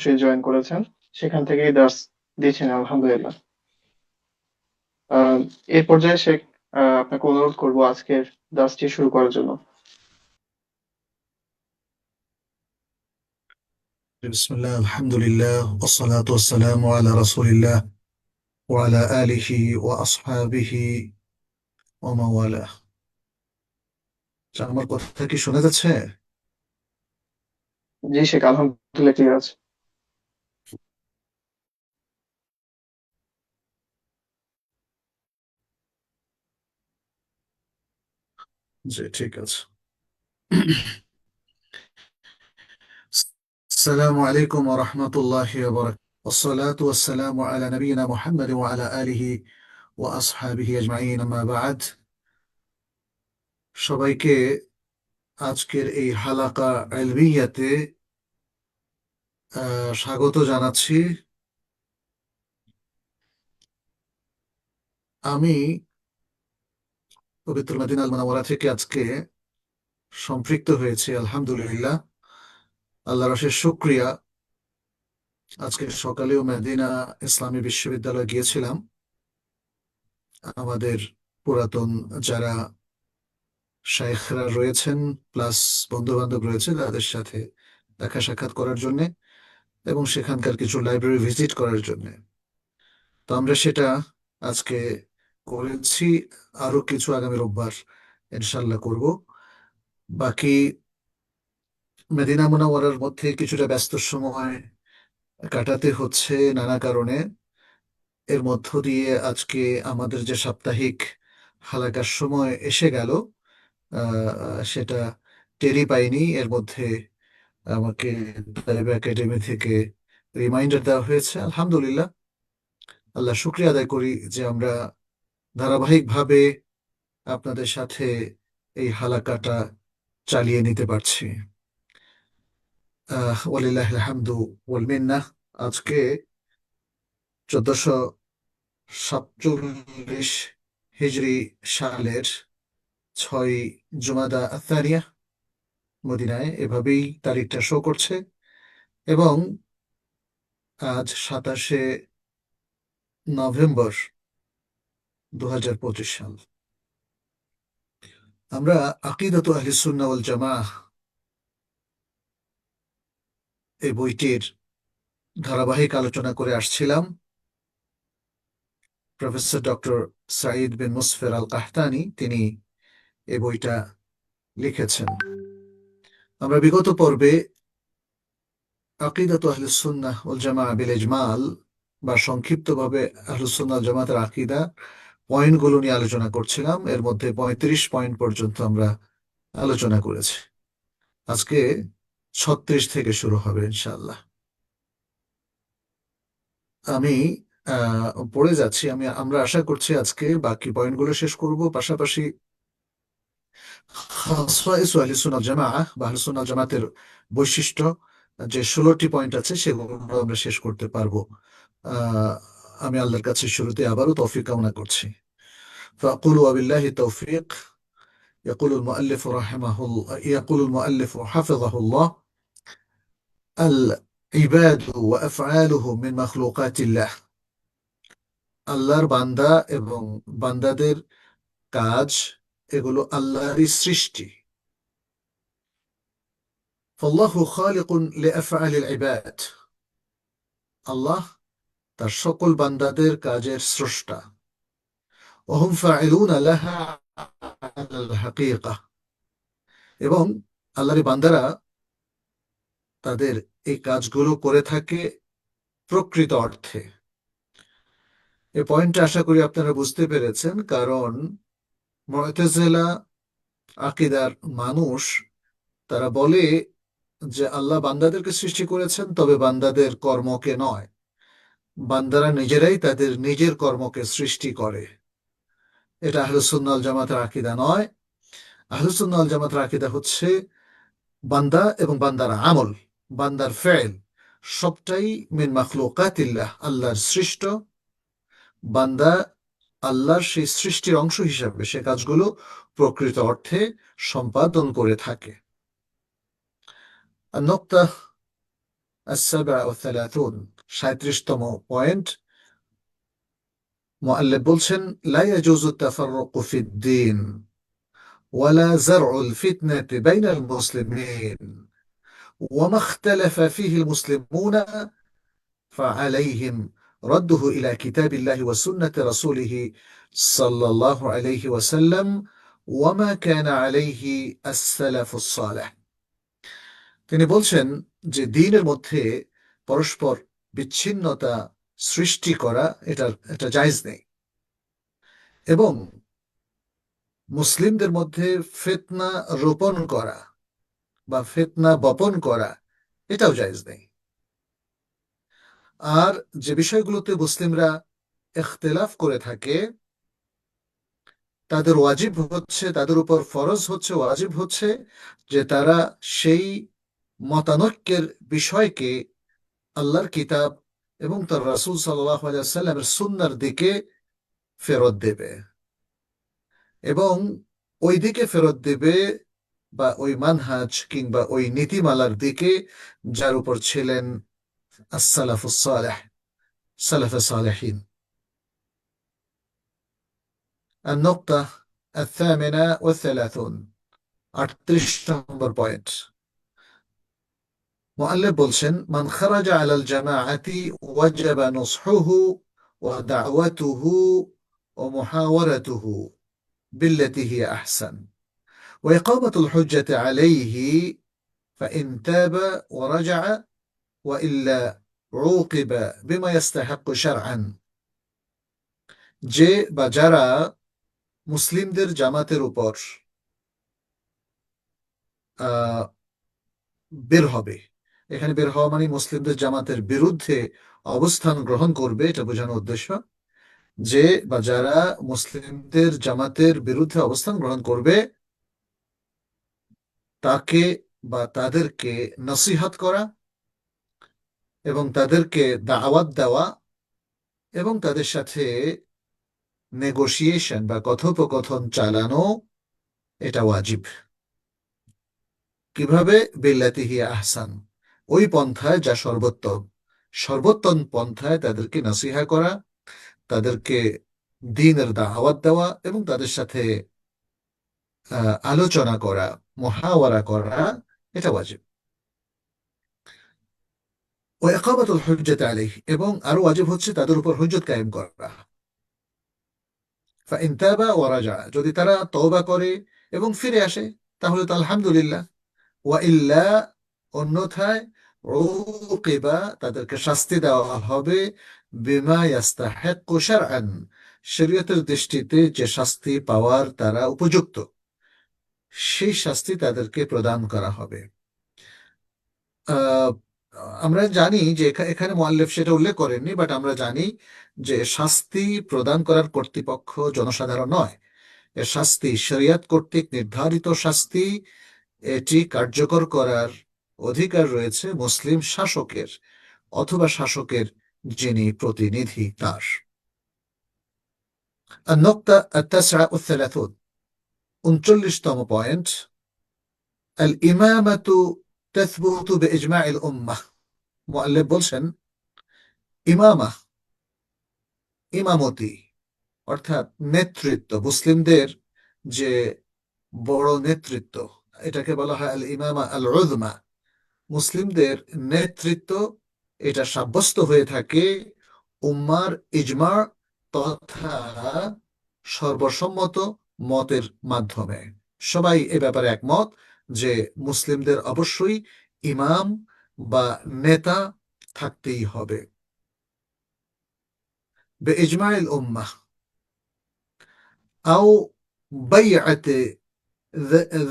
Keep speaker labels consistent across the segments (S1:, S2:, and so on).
S1: সে join করেছেন, সেখান থেকেই দার্স দিচ্ছেন আলহামদুলিল্লাহ। আহ, এই পর্যায়ে শেখ, আপনাকে অনুরোধ করব আজকের দার্সটি শুরু করার জন্য।
S2: بسم الله الحمد لله والصلاة والسلام على رسول الله وعلى آله وأصحابه ومن والاه। আমার কথা কি শোনা যাচ্ছে?
S1: জি শেখ, আলহামদুলিল্লাহ ক্লিয়ার আছে।
S2: জি, ঠিক আছে। السلام عليكم ورحمة الله وبركاته، والصلاة والسلام على نبينا محمد وعلى آله وأصحابه أجمعين، أما بعد। সবাইকে আজকের এই হালাকা ইলমিয়াতে স্বাগত জানাচ্ছি। আমি পবিত্র মদিনা আল মুনাওয়ারা থেকে আজকে সম্পৃক্ত হয়েছি, আলহামদুলিল্লাহ। আল্লাহর অশেষ শুকরিয়া। আজকে সকালেও মদিনা ইসলামী বিশ্ববিদ্যালয়ে গিয়েছিলাম। আমাদের পুরাতন যারা শাইখরা রয়েছেন প্লাস বন্ধু বান্ধব রয়েছে তাদের সাথে দেখা সাক্ষাৎ করার জন্য এবং সেখানকার কিছু লাইব্রেরি ভিজিট করার জন্য। তো আমরা সেটা আজকে করেছি। আরো কিছু আগামী রোববার ইনশাল্লাহ করব। বাকি মদিনা মুনাওয়ারার মধ্যে কিছুটা ব্যস্ত সময় কাটাতে হচ্ছে নানা কারণে। এর মধ্য দিয়ে আজকে আমাদের যে সাপ্তাহিক হালাকার সময় এসে গেল, সেটা টেরই পাইনি। এর মধ্যে আমাকে তালেবা একাডেমি থেকে রিমাইন্ডার দেওয়া হয়েছে। আলহামদুলিল্লাহ, আল্লাহ শুক্রিয়া আদায় করি যে আমরা ধারাবাহিকভাবে আপনাদের সাথে এই হালাকাটা চালিয়ে নিতে পারছি। ওয়ালিল্লাহিল হামদু ওয়াল মিন্নাহ। আজকে 1447 হিজরি সালের 6 জুমাদা আথারিয়া, মদিনায় এভাবেই তারিখটা শো করছে। এবং আজ 27শে নভেম্বর 2025 সাল। আমরা আকিদাতু আহলিস সুন্নাহ ওয়াল জামাআহ এই বইটির ধারাবাহিক আলোচনা করে আসছিলাম। প্রফেসর ডক্টর সাঈদ বিন মুসফির আল কাহতানি তিনি এই বইটা লিখেছেন। আমরা বিগত পর্বে আকিদাতু আহলিস সুন্নাহ ওয়াল জামাআহ বিল ইজমাল বা সংক্ষিপ্তভাবে আহলুস সুন্নাহ ওয়াল জামাতের আকীদা পয়েন্টগুলো নিয়ে আলোচনা করছিলাম। এর মধ্যে 35 পয়েন্ট পর্যন্ত আমরা আলোচনা করেছি। আজকে 36 থেকে শুরু হবে ইনশাআল্লাহ। আমি পড়ে যাচ্ছি। আমরা আশা করছি আজকে বাকি পয়েন্টগুলো শেষ করব। পাশাপাশি খাসাইস আহলিস সুন্নাহ ওয়াল জামাআহ বা আহলুস সুন্নাহ ওয়াল জামাতের বৈশিষ্ট্য যে 16টি পয়েন্ট আছে সেগুলো আমরা শেষ করতে পারবো। আহ, আমি আল্লাহর কাছে শুরুতে আবারও তৌফিক কামনা করছি। فأقول وبالله التوفيق. يقول المؤلف حفظه الله: العباد وأفعاله من مخلوقات الله. আল্লাহর বান্দা এবং বান্দাদের কাজ এগুলো আল্লাহরই সৃষ্টি। فالله خالق لأفعال العباد. আল্লাহ তার সকল বান্দাদের কাজের স্রষ্টা। وهم فاعلون لها على الحقيقة. এবং আল্লাহর বান্দারা তাদের এই কাজগুলো করে থাকে প্রকৃত অর্থে। এই পয়েন্টটা আশা করি আপনারা বুঝতে পেরেছেন, কারণ মুতাজিলা আকীদার মানুষ তারা বলে যে আল্লাহ বান্দাদেরকে সৃষ্টি করেছেন, তবে বান্দাদের কর্মকে নয়। বান্দারা নিজেরাই তাদের নিজের কর্মকে সৃষ্টি করে। এটা আহলুস সুন্নাহ ওয়াল জামাতের আকীদা নয়। আহলুস সুন্নাহ ওয়াল জামাতের আকীদা হচ্ছে বান্দা এবং বান্দার আমল, বান্দার ফেল সবটাই মিন মাখলুকাতিল্লাহ, আল্লাহর সৃষ্ট। বান্দা আল্লাহর সেই সৃষ্টির অংশ হিসাবে সে কাজগুলো প্রকৃত অর্থে সম্পাদন করে থাকে। النقطة السبع والثلاثون 37তম পয়েন্ট মুআল্লিফ বলছেন لا يجوز التفرق في الدين ولا زرع الفتنة بين المسلمين وما اختلف فيه المسلمون فعليهم رده إلى كتاب الله وسنة رسوله صلى الله عليه وسلم وما كان عليه السلف الصالح তিনি বলছেন যে দ্বীনের মধ্যে পরস্পর বিচ্ছিন্নতা সৃষ্টি করা এটা জায়েজ নেই এবং মুসলিমদের মধ্যে ফিতনা রোপণ করা বা ফিতনা বপন করা এটাও জায়েজ নেই আর যে বিষয়গুলোতে মুসলিমরা ইখতিলাফ করে থাকে তাদের উপর ফরজ হচ্ছে ওয়াজিব হচ্ছে যে তারা সেই মতানৈক্যের বিষয়কে আল্লাহর কিতাব এবং তার রাসূল সাল্লাল্লাহু আলাইহি ওয়াসাল্লামের সুন্নাহর দিকে ফেরত দেবে এবং ওই দিকে ফেরত দেবে বা ওই মানহাজ কিংবা ওই নীতিমালার দিকে যার উপর ছিলেন as-সালাফুস সালেহ সালাফে সালেহিন النقطة الثامنة والثلاثون 38 নম্বর পয়েন্ট মুআল্লিফ বলছেন মান খারাজা আলাল জামাআতি ওয়াজাবা নুসহুহু ওয়া দাওয়াতুহু ওয়া মুহাওয়ারাতুহু বিল্লাতি হিয়া আহসান ওয়া ইকামাতুল হুজ্জাতি আলাইহি فإن تاب ورجع وإلا عوقب بما يستحق شرعا যে বা যারা মুসলিমদের জামাতের উপর আহ বের হবে এখানে বের হওয়া মানে মুসলিমদের জামাতের বিরুদ্ধে অবস্থান গ্রহণ করবে এটা বোঝানোর উদ্দেশ্য যে বা যারা মুসলিমদের জামাতের বিরুদ্ধে অবস্থান গ্রহণ করবে তাকে বা তাদেরকে নসিহত করা এবং তাদেরকে দাওয়াত দেওয়া এবং তাদের সাথে নেগোসিয়েশন বা কথোপকথন চালানো এটা ওয়াজিব কিভাবে বিল্লাতি হিয়া আহসান ওই পন্থায় যা সর্বোত্তম সর্বোত্তম পন্থায় তাদেরকে নসিহা করা তাদেরকে দ্বীনের দাওয়াত দেওয়া এবং তাদের সাথে আলোচনা করা মুহাওয়ারা করা এটা ওয়াজিব ও ইকামাতুল হুজ্জাতি আলাইহি এবং আরো ওয়াজিব হচ্ছে তাদের উপর হুজ্জত কায়েম করা ফাইন তাবা ওয়া রাজা যদি তারা তওবা করে এবং ফিরে আসে তাহলে তো আলহামদুলিল্লাহ ওয়া ইল্লা অন্যথায় উকিবা তাদেরকে শাস্তি দেওয়া হবে বিমা ইয়াস্তাহিক্কু শারআন শরীয়তের দৃষ্টিতে যে শাস্তি পাওয়ার তারা উপযুক্ত সেই শাস্তি তাদেরকে প্রদান করা হবে আহ, আমরা জানি যে এখানে মুআল্লিফ সেটা উল্লেখ করেননি বাট আমরা জানি যে শাস্তি প্রদান করার কর্তৃপক্ষ জনসাধারণ নয় এর শাস্তি শরিয়ত কর্তৃক নির্ধারিত শাস্তি এটি কার্যকর করার অধিকার রয়েছে মুসলিম শাসকের অথবা শাসকের যিনি প্রতিনিধি তার النقطة التاسعة والثلاثون 39তম পয়েন্ট الإمامة تثبت بإجماع الأمة মুআল্লিফ বলছেন ইমামা ইমামতি অর্থাৎ নেতৃত্ব মুসলিমদের যে বড় নেতৃত্ব এটাকে বলা হয় আল ইমামা আল উযমা মুসলিমদের নেতৃত্ব এটা সাব্যস্ত হয়ে থাকে উম্মার ইজমা তথা সর্বসম্মত মতের মাধ্যমে সবাই এ ব্যাপারে একমত যে মুসলিমদের অবশ্যই ইমাম বা নেতা থাকতেই হবে بإجماع الأمة أو بيعة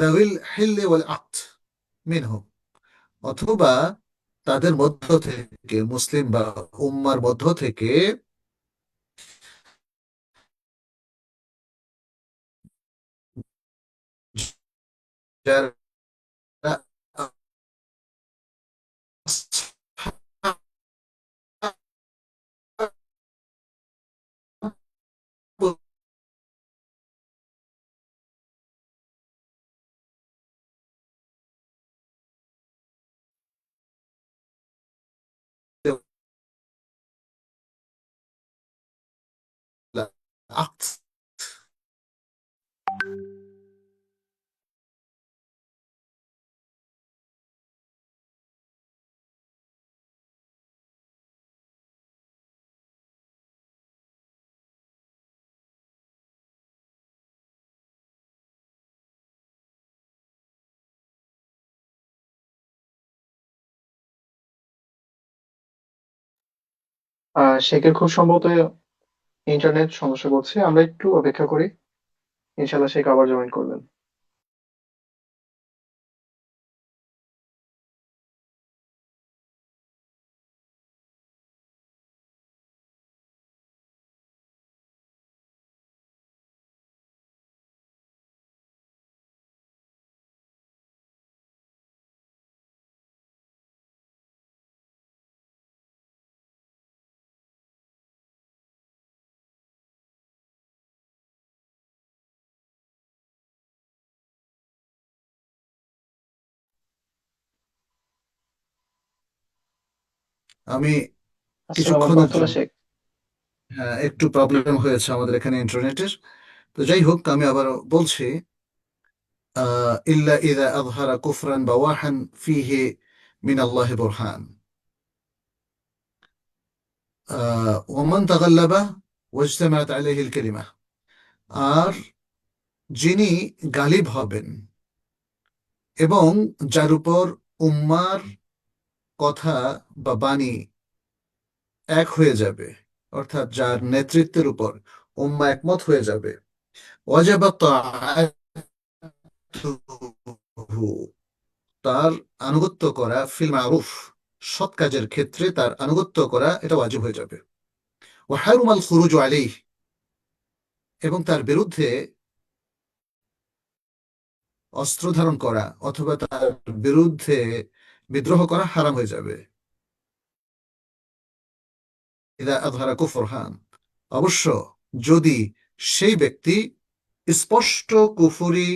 S2: ذوي الحل والعقد منهم অথবা তাদের মধ্য থেকে মুসলিম বা উম্মার মধ্য থেকে যারা عقد.
S1: শেখের খুব সম্ভবত ইন্টারনেট সমস্যা করছে, আমরা একটু অপেক্ষা করি। ইনশাল্লাহ শেখ আবার জয়েন করবেন।
S2: আমি
S1: আসসালামু আলাইকুম
S2: কিছুক্ষণের
S1: আব্দুল্লাহ
S2: জন্য
S1: শেখ।
S2: একটু প্রবলেম হয়েছে আমাদের এখানে ইন্টারনেটের। তো যাই হোক, আমি আবার বলছি, ইল্লা ইযা আযহারা কুফরান বাওয়াহান ফীহি মিন আল্লাহি বুরহান, ওয়ামান তাগাল্লাবা ওয়াজতামাআত আলাইহিল কালিমা। আর যিনি গালিব হবেন এবং যার উপর উম্মার কথা বা বাণী এক হয়ে যাবে, অর্থাৎ যার নেতৃত্বের উপর উম্মা একমত হয়ে যাবে, ওয়াজাবাত তাআতুহু, তার আনুগত্য করা, ফিল মারুফ, সৎ কাজের ক্ষেত্রে তার আনুগত্য করা এটা ওয়াজিব হয়ে যাবে। ওয়া হারুমাল খুরুজু আলাইহি, এবং তার বিরুদ্ধে অস্ত্র ধারণ করা অথবা তার বিরুদ্ধে বিদ্রোহ করা হারাম হয়ে যাবে। ইদা আযহারা কুফরহান, অবশ্য যদি সেই ব্যক্তি স্পষ্ট কুফরি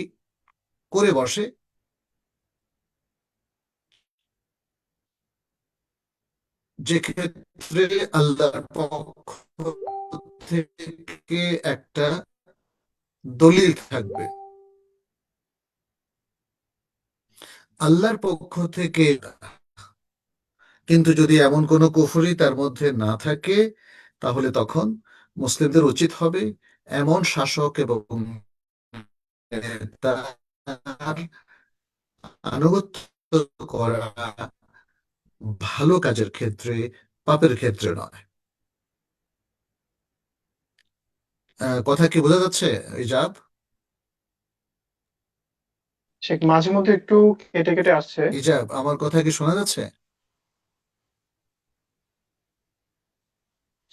S2: করে বসে, যে ক্ষেত্রে আল্লাহর পক্ষ থেকে একটা দলিল থাকবে, আল্লাহর পক্ষ থেকে। কিন্তু যদি এমন কোনো কুফরি তার মধ্যে না থাকে, তাহলে তখন মুসলিমদের উচিত হবে এমন শাসক এবং তার আনুগত্য করা, ভালো কাজের ক্ষেত্রে, পাপের ক্ষেত্রে নয়। কথা কি বোঝা যাচ্ছে? ইজাব,
S1: শেখ মাঝে মধ্যে একটু কেটে কেটে আসছে।
S2: ইজাব, আমার কথা কি শোনা যাচ্ছে?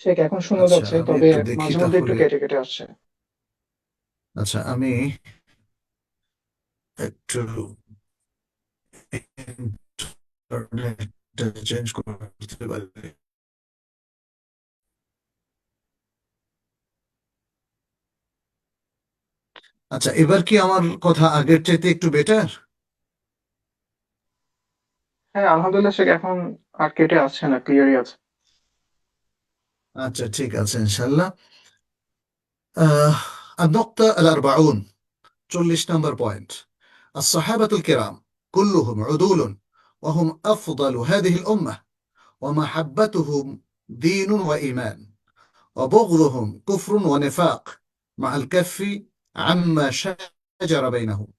S1: শেখ এখন শোনা
S2: আচ্ছা,
S1: যাচ্ছে,
S2: আমি
S1: তবে
S2: একটু দেখি
S1: মাঝে মধ্যে একটু
S2: তাহলে।
S1: কেটে কেটে আসছে।
S2: আচ্ছা, আমি একটু ইন্টারনেটটা চেঞ্জ করতে পারি। আচ্ছা, এবার কি আমার কথা আগের চাইতে একটু বেটার?
S1: হ্যাঁ আলহামদুলিল্লাহ শেখ, এখন আর কেটে আসছে না, ক্লিয়ারই আছে।
S2: আচ্ছা, ঠিক আছে, ইনশাল্লাহ। النقطة الأربعون، 40 نمبر بوينت. الصحابة الكرام كلهم عدول، وهم أفضل هذه الأمة، ومحبتهم دين وإيمان، وبغضهم كفر ونفاق، مع الكف عما شجر بينهم.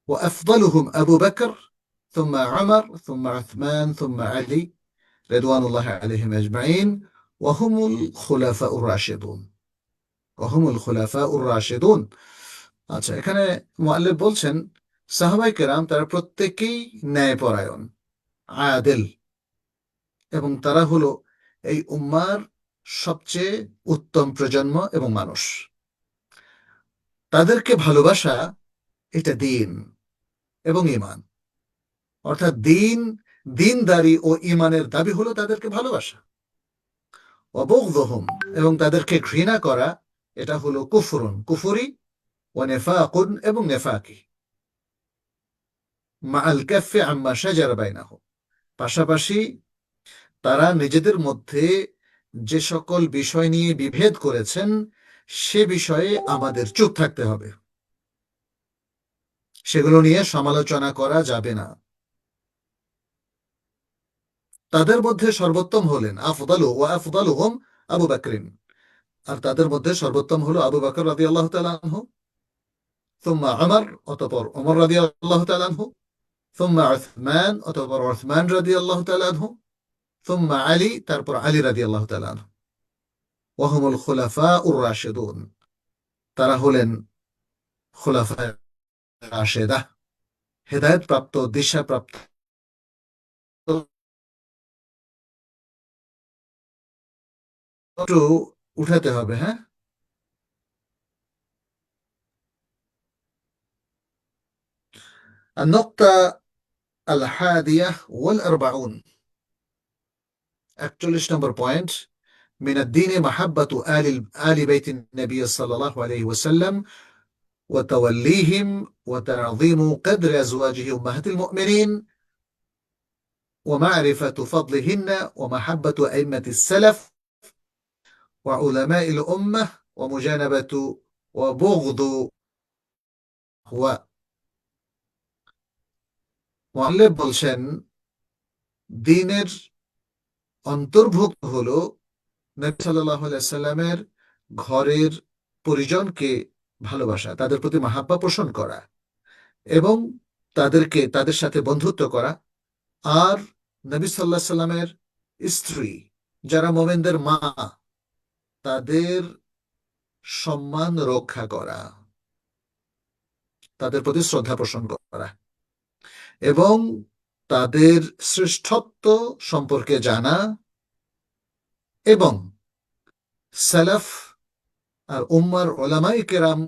S2: وأفضلهم أبو بكر، ثم عمر، ثم عثمان، ثم علي، رضوان الله عليهم أجمعين، وهم الخلفاء الراشدون. وهم الخلفاء الراشدون। আচ্ছা, এখানে মুআল্লিফ বলছেন সাহাবায়ে কেরাম তারা প্রত্যেকেই ন্যায়পরায়ণ, আদিল, এবং তারা হলো এই উম্মার সবচেয়ে উত্তম প্রজন্ম এবং মানুষ। তাদেরকে ভালোবাসা এটা দিন এবং ঈমান, অর্থাৎ দিনদারি ও ঈমানের দাবি হলো তাদেরকে ভালোবাসা। অবগদহুম, এবং তাদেরকে ঘৃণা করা, এটা হলো কুফরুন, কুফরি, ও নেফাকুন, এবং নেফাকি, মা আল কাফে আম্মা শাজারা বাইনাহুম, পাশাপাশি তারা নিজেদের মধ্যে যে সকল বিষয় নিয়ে বিভেদ করেছেন সে বিষয়ে আমাদের চুপ থাকতে হবে, সেগুলো নিয়ে সমালোচনা করা যাবে না। তাদের মধ্যে সর্বোত্তম হলেন আফদালুহুম আবু বকরিন, আর তাদের মধ্যে সর্বোত্তম হলো আবু বকর রাদিয়াল্লাহু তাআলা আনহু, সুম্মা উমর, অতঃপর উমর রাদিয়াল্লাহু তাআলা আনহু, সুম্মা উসমান, অতঃপর উসমান রাদিয়াল্লাহু তাআলা আনহু, সুম্মা আলী, তারপর আলী রাদিয়াল্লাহু তাআলা আনহু। ওয়াহুমুল খুলাফাউর রাশিদুন, তারা হলেন খুলাফায়ে রাশেদা, হেদায়েত প্রাপ্ত, দিশা প্রাপ্ত। একটু উঠাতে হবে, হ্যাঁ। النقطة 41 41 নম্বর পয়েন্ট: من الدين محبة آل بيت النبي صلى الله عليه وسلم وتوليهم وتعظيم قدر أزواجه أمهات المؤمنين ومعرفة فضلهن ومحبة أئمة السلف وعلماء الأمة ومجانبة وبغض هو মুআল্লিফ বলছেন, দ্বীনের অন্তর্ভুক্ত হলো নবী সাল্লাল্লাহু আলাইহি সাল্লামের ঘরের পরিজনকে ভালোবাসা, তাদের প্রতি মাহাব্বা পোষণ করা এবং তাদের সাথে বন্ধুত্ব করা, আর নবী সাল্লাল্লাহু আলাইহি সাল্লামের স্ত্রী যারা মোমেনদের মা, তাদের সম্মান রক্ষা করা, তাদের প্রতি শ্রদ্ধা পোষণ করা এবং তাদের শ্রেষ্ঠত্ব সম্পর্কে জানা এবং সালাফ আর উম্মার উলামায়ে কেরাম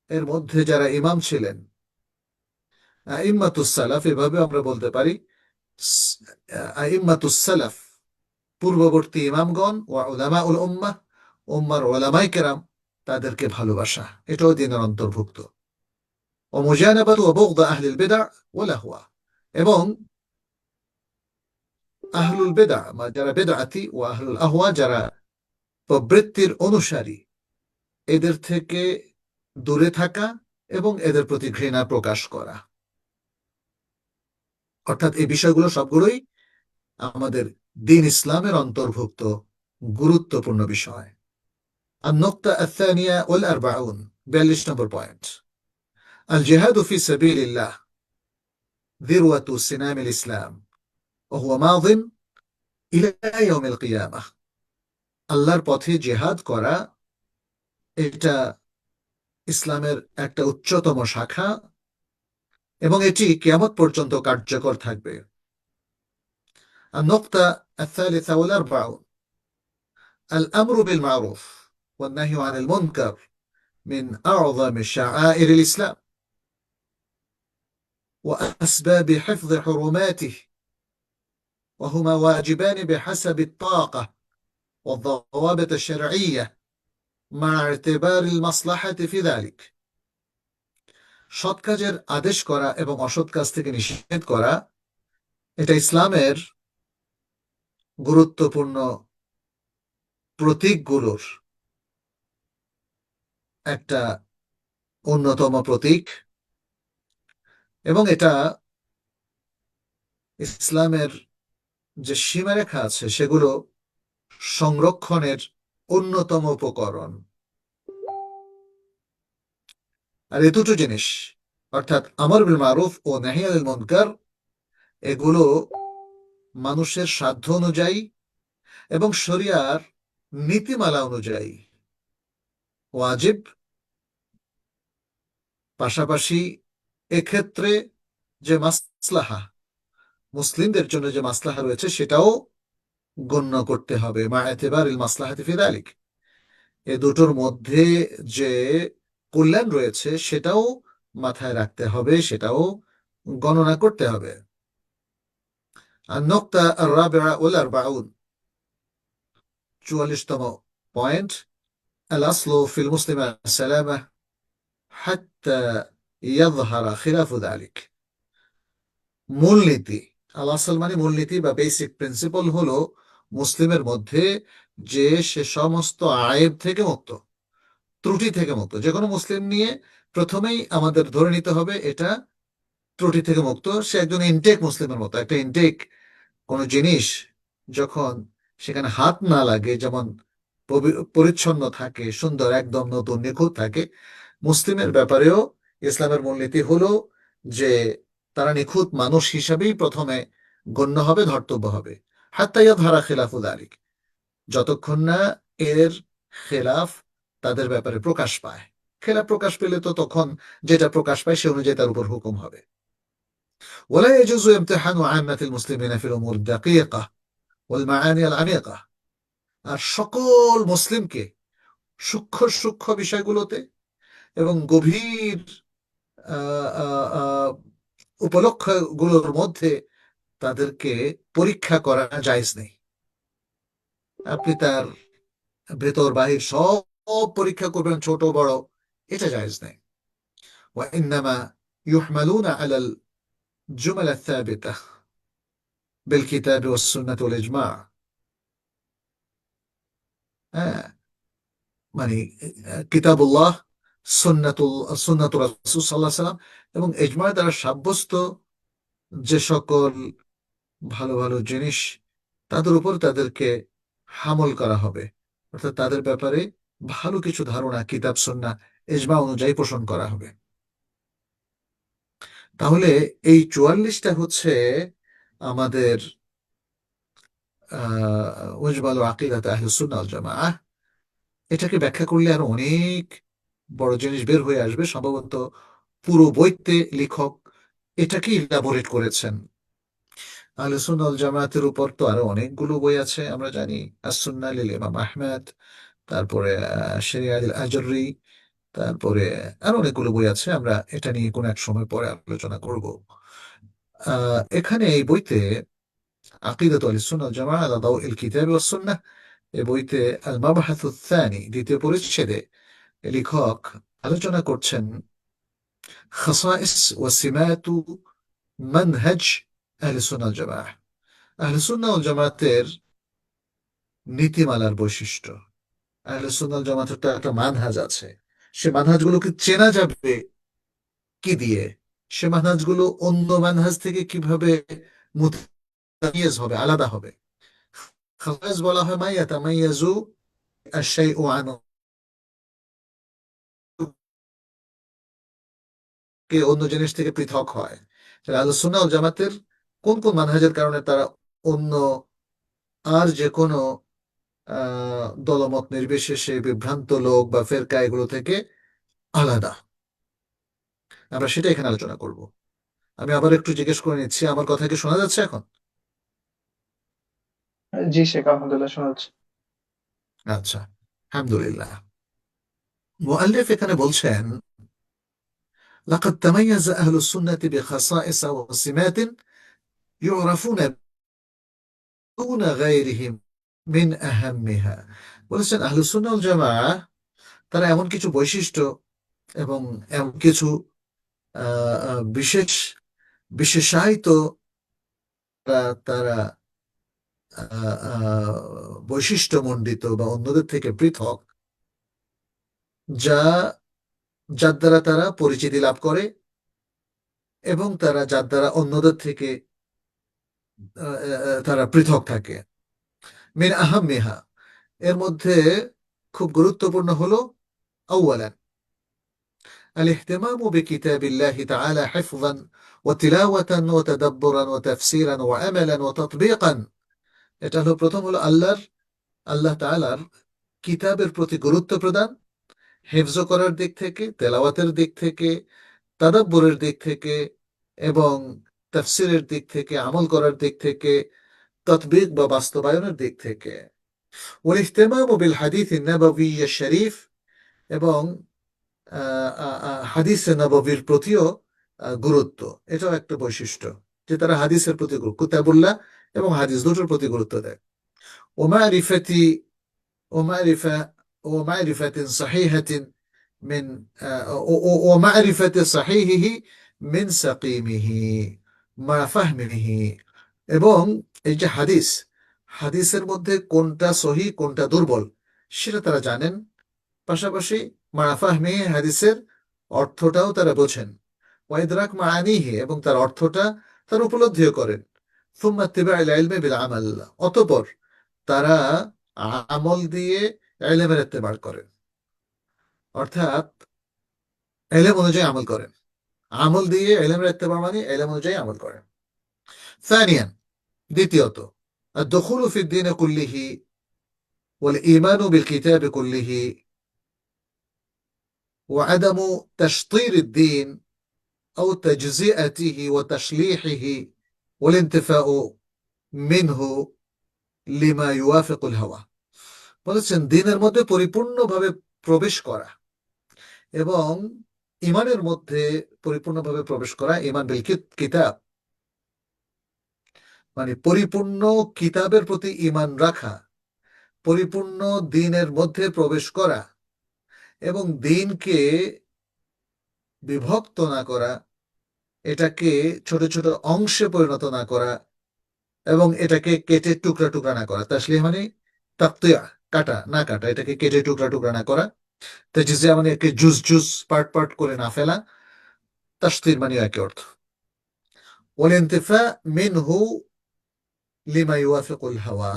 S2: এর মধ্যে যারা ইমাম ছিলেন, আইম্মাতুস সালাফ, এভাবে আমরা বলতে পারি, আইম্মাতুস সালাফ পূর্ববর্তী ইমামগণ, ওয়া উলামাউল উম্মাহ, উম্মার উলামায়ে কেরাম, তাদেরকে ভালোবাসা, এটাও দ্বীনের অন্তর্ভুক্ত। ও মুজানাবাতু ওয়া বুগদ আহলিল বিদআ ওয়াল আহওয়া, এবং আহলুল বিদআ যারা বিদআতি, ও আহলুল আহওয়া যারা প্রবৃত্তির অনুসারী, এদের থেকে দূরে থাকা এবং এদের প্রতি ঘৃণা প্রকাশ করা। অর্থাৎ এই বিষয়গুলো সবগুলোই আমাদের দ্বীন ইসলামের অন্তর্ভুক্ত গুরুত্বপূর্ণ বিষয়। النقطة 42 42 নম্বর পয়েন্ট: الجهاد في سبيل الله ذروة سنام الإسلام وهو ماض إلى يوم القيامة। আল্লাহর পথে জিহাদ করা এটা ইসলামের একটা উচ্চতম শাখা এবং এটি কিয়ামত পর্যন্ত কার্যকর থাকবে। النقطة 43 الأمر بالمعروف والنهي عن المنكر من أعظم شعائر الإسلام وأسباب حفظ حرماته، وهما واجبان بحسب الطاقة والضوابط الشرعية مع اعتبار المصلحة في ذلك। সৎ কাজের আদেশ করা এবং অসৎ কাজ থেকে নিষেধ করা এটা ইসলামের গুরুত্বপূর্ণ প্রতীকগুলোর একটা অন্যতম প্রতীক এবং এটা ইসলামের যে সীমারেখা আছে সেগুলো সংরক্ষণের অন্যতম উপকরণ। আর এই দুটো জিনিস, অর্থাৎ আমর বিল মারুফ ও নাহি আনিল মুনকার, এগুলো মানুষের সাধ্য অনুযায়ী এবং শরিয়ার নীতিমালা অনুযায়ী ওয়াজিব, পাশাপাশি এক্ষেত্রে যে মাসলাহা, মুসলিমদের জন্য যে মাসলাহা রয়েছে সেটাও গণ্য করতে হবে, মা এতেবারিল মাসলাহাতি ফি যালিক। এ দুটোর মধ্যে যে কল্যাণ রয়েছে সেটাও মাথায় রাখতে হবে, সেটাও গণনা করতে হবে। النقطة 44 44তম পয়েন্ট: الأصل في المسلم السلامة حتى يظهر خلاف ذلك। মূলনীতি, আল আসল মানে মূলনীতি বা বেসিক প্রিন্সিপল হলো মুসলিমের মধ্যে যে সে সমস্ত আয়েব থেকে মুক্ত, ত্রুটি থেকে মুক্ত। যে কোনো মুসলিম নিয়ে প্রথমেই আমাদের ধরে নিতে হবে এটা ত্রুটি থেকে মুক্ত। সে একজন ইনটেক মুসলিমের মতো। একটা ইনটেক কোনো জিনিস যখন সেখানে হাত না লাগে, যেমন পরিচ্ছন্ন থাকে, সুন্দর, একদম নতুন, নিখুঁত থাকে, মুসলিমের ব্যাপারেও ইসলামের মূলনীতি হলো যে তারা নিখুঁত মানুষ হিসাবেই প্রথমে গণ্য হবে, ধর্তব্য হবে। হাত্তা ইয়াযহারা খিলাফু যালিক, যতক্ষণ না এর খেলাফ তাদের ব্যাপারে প্রকাশ পায়। খেলাফ প্রকাশ পেলে তো তখন যেটা প্রকাশ পায় সে অনুযায়ী তার উপর হুকুম হবে। ولا يجوز امتحان عامة المسلمين في الأمور الدقيقة والمعاني العميقة। আর সকল মুসলিমকে সূক্ষ্ম সূক্ষ্ম বিষয়গুলোতে এবং গভীর উপলক্ষগুলোর মধ্যে তাদেরকে পরীক্ষা করা জায়েজ নেই। আপনি তার ভেতর বাহির সব পরীক্ষা করবেন, ছোট বড়, এটা জায়েজ নেই। وإنما يحملون على الجمل الثابتة بالكتاب والسنة والإجماع। হ্যাঁ, মানে কিতাবুল্লাহ, সুন্নাত রাসূল সাল্লাল্লাহু আলাইহি সাল্লাম এবং ইজমার দ্বারা সাব্যস্ত যে সকল ভালো ভালো জিনিস, তাদের উপর তাদেরকে হামল করা হবে। অর্থাৎ তাদের ব্যাপারে ভালো কিছু ধারণা কিতাব সুন্নাহ ইজমা অনুযায়ী পোষণ করা হবে। তাহলে এই 44টা হচ্ছে আমাদের ওয়াজবাল আকিদাত আহলুস সুন্নাহ ওয়াল জামাআহ। এটাকে ব্যাখ্যা করলে আরো অনেক বড় জিনিস বের হয়ে আসবে। সম্ভবত পুরো বইতে লেখক এটাকে ইলাবোরেট করেছেন। আহলে সুন্নাহ ওয়াল জামায়াতের উপর তো আরো অনেকগুলো বই আছে, আমরা জানি। আস-সুন্নাহ লিল ইমাম আহমদ, তারপরে শরিয়া আল আজরি, তারপরে আরো অনেকগুলো বই আছে। আমরা এটা নিয়ে কোনো এক সময় পরে আলোচনা করব। এখানে এই বইতে আকিদাতু আহলিস সুন্নাহ ওয়াল জামাআহ আলা দাওইল কিতাব ওয়াস সুন্নাহ, এই বইতে আল মাবহাসুস সানি, দ্বিতীয় পরিচ্ছেদে লেখক আলোচনা করছেন খাসাইস ওয়া সিমাতু মানহাজ আহলে সুন্নাহ ওয়াল জামাআহ, আহলে সুন্নাহ ওয়াল জামাতের নীতিমালার বৈশিষ্ট্য। আহলে সুন্নাহ ওয়াল জামাতের তো একটা মানহাজ আছে। সে মানহাজগুলোকে চেনা যাবে কি দিয়ে? সে মানহাজগুলো অন্য মানহাজ থেকে কিভাবে মুতামিয়াজ হবে, আলাদা হবে? খাসাইস বলা হয় মা ইয়াতামাইয়াজু আশ-শাইউ আন কে অন্য জিনিস থেকে পৃথক হয়। আহলে সুন্নাহ ওয়াল জামাতের কোন কোন মানহাজের কারণে তারা অন্য আর যে কোনো দলমত নির্বিশেষে বিভ্রান্ত লোক বা ফেরকা এগুলো থেকে আলাদা, আমরা সেটা এখানে আলোচনা করব। আমি আবার একটু জিজ্ঞেস করে নিচ্ছি, আমার কথা কি শোনা যাচ্ছে এখন?
S1: জি শেখ, আলহামদুলিল্লাহ শোনা যাচ্ছে।
S2: আচ্ছা, আলহামদুলিল্লাহ। মুআল্লিফ এখানে বলছেন لقد تميز أهل السنة بخصائص وسمات يعرفون دون غيرهم من أهمها। বলেছেন আহলুস সুন্নাহ ওয়াল জামাআহ তারা এমন কিছু বৈশিষ্ট্য এবং এমন কিছু বিশেষ বিশেষায়িত তারা বৈশিষ্ট্যমণ্ডিত বা অন্যদের থেকে পৃথক, যা যার দ্বারা তারা পরিচিতি লাভ করে এবং তারা যার দ্বারা অন্যদের থেকে তারা পৃথক থাকে। মিন আহাম্মিহা, এর মধ্যে খুব গুরুত্বপূর্ণ হলো আউয়ালান الاهتمام بكتاب الله تعالى حفظا وتلاوة وتدبرا وتفسيرا وعملا وتطبيقا। এটা হলো প্রথম, হলো আল্লাহ তাআলার কিতাবের প্রতি গুরুত্ব প্রদান, হিফজ করার দিক থেকে, তেলাওয়াতের দিক থেকে, তাদাব্বুরের দিক থেকে এবং তাফসিরের দিক থেকে, আমল করার দিক থেকে, তাতবিক বা বাস্তবায়নের দিক থেকে। ওয়াল-ইহতিমামু বিল হাদিস আন-নাবাবী আশ-শরীফ, এবং হাদিসে নববীর প্রতিও গুরুত্ব। এটাও একটা বৈশিষ্ট্য যে তারা হাদিসের প্রতি কিতাবুল্লাহ এবং হাদিস দুটোর প্রতি গুরুত্ব দেয়। ওমারিফাতি ومعرفة ومعرفة صحيحة من ومعرفة صحيحه من سقيمه مع فهمه। এবং এই যে হাদিসের মধ্যে কোনটা সহি কোনটা দুর্বল সেটা তারা জানেন, পাশাপাশি মা ফাহমিহি, হাদিসের অর্থটাও তারা বোঝেন, ওয়াইদরাক মাআনিহি, এবং তার অর্থটা তারা উপলব্ধিও করেন। সুম্মা ইত্তিবাউল ইলমি বিল আমাল, অতঃপর তারা আমল দিয়ে ইলমের ইত্তেবা করেন, অর্থাৎ ইলম অনুযায়ী আমল করেন। আমল দিয়ে ইলমের ইত্তেবা মানে ইলম অনুযায়ী আমল করেন। ثانيا, দ্বিতীয়ত, الدخول في الدين كله والإيمان بالكتاب كله وعدم تشطير الدين أو تجزئته وتشليحه والانتفاء منه লিমা ইউয়াফিকুল হাওয়া। বলেছেন দিনের মধ্যে পরিপূর্ণভাবে প্রবেশ করা এবং ইমানের মধ্যে পরিপূর্ণভাবে প্রবেশ করা, ইমান বিল কিতাব মানে পরিপূর্ণ কিতাবের প্রতি ইমান রাখা, পরিপূর্ণ দ্বীনের মধ্যে প্রবেশ করা এবং দ্বীনকে বিভক্ত না করা, এটাকে ছোট ছোট অংশে পরিণত না করা এবং এটাকে কেটে টুকরা টুকরা না করা। তাসলিহ মানে তাকতিয়া, কাটা না কাটা, এটাকে কেটে টুকরা টুকরা না করা। তাজিজিয়া মানে একে জুস জুস পার্ট পার্ট করে না ফেলা। তাশতির মানে একই অর্থ। ওয়াল ইনতিফা মিনহু লিমা ইউয়াফিকুল হাওয়া,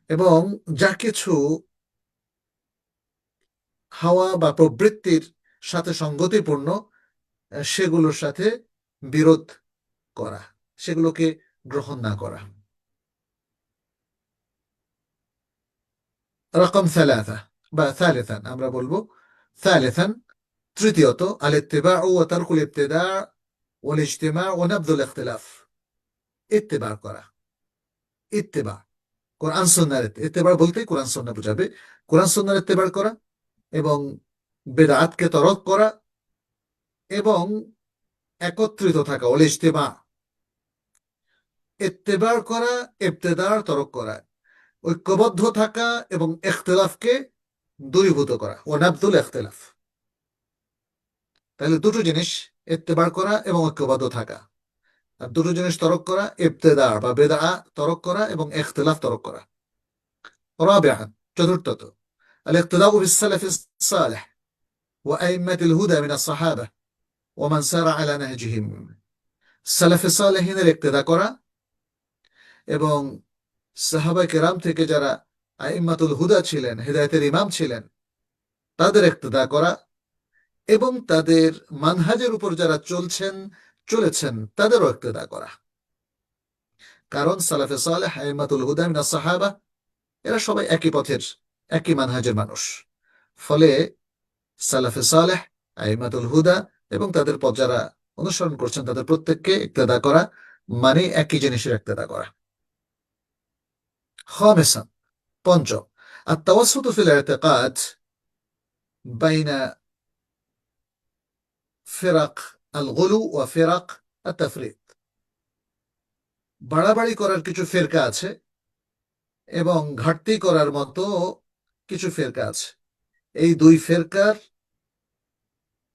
S2: এবং যা কিছু হাওয়া বা প্রবৃত্তির সাথে সঙ্গতিপূর্ণ সেগুলোর সাথে বিরোধ করা, সেগুলোকে গ্রহণ না করা। রকম সালাসা বা সালেসান আমরা বলবো, সালেসান তৃতীয়ত, আল ইত্তিবাউ ওয়া তারকুল ইবতিদা ওয়াল ইজতিমা ওয়া নাবযুল ইখতিলাফ। ইত্তিবা করা, ইত্তিবা কোরআন সুন্নাহর ইত্তিবা বলতে কোরআন সুন্নাহ বোঝাবে, কোরআন সুন্নাহর ইত্তিবা করা এবং বেদাতকে তরক করা এবং একত্রিত থাকা। ওয়াল ইজতিমা, ইত্তিবা করা, ইবতিদার তরক করা, ঐক্যবদ্ধ থাকা এবং ইখতিলাফকে দূরীভূত করা। ওয়া নাবযুল ইখতিলাফ, তাহলে দুটো জিনিস, ইত্তেবা করা এবং ঐক্যবদ্ধ থাকা, আর দুটো জিনিস তরক করা, ইবতেদা বা বেদা তরক করা এবং ইখতিলাফ তরক করা। রাবিআন, চতুর্থত, الاقتداء بالسلف الصالح وأئمة الهدى من الصحابة ومن سار على نهجهم। সালাফ সালেহিনের ইক্তেদা করা এবং সাহাবায়ে কেরাম থেকে যারা আইম্মাতুল হুদা ছিলেন, হেদায়েতের ইমাম ছিলেন, তাদের ইক্তেদা করা এবং তাদের মানহাজের উপর যারা চলেছেন তাদেরও ইক্তেদা করা। কারণ সালাফে সালেহ, আইম্মাতুল হুদা মিনাস সাহাবা, এরা সবাই একই পথের, একই মানহাজের মানুষ। ফলে সালাফে সালেহ, আইম্মাতুল হুদা এবং তাদের পথ যারা অনুসরণ করছেন তাদের প্রত্যেককে ইক্তেদা করা মানে একই জিনিসের ইক্তেদা করা। খামিসান, পঞ্চম, التوسط في الاعتقاد بين فرق الغلو وفرق التفريط। বাড়াবাড়ি করার কিছু ফেরকা আছে এবং ঘাটতি করার মতো কিছু ফেরকা আছে। এই দুই ফেরকার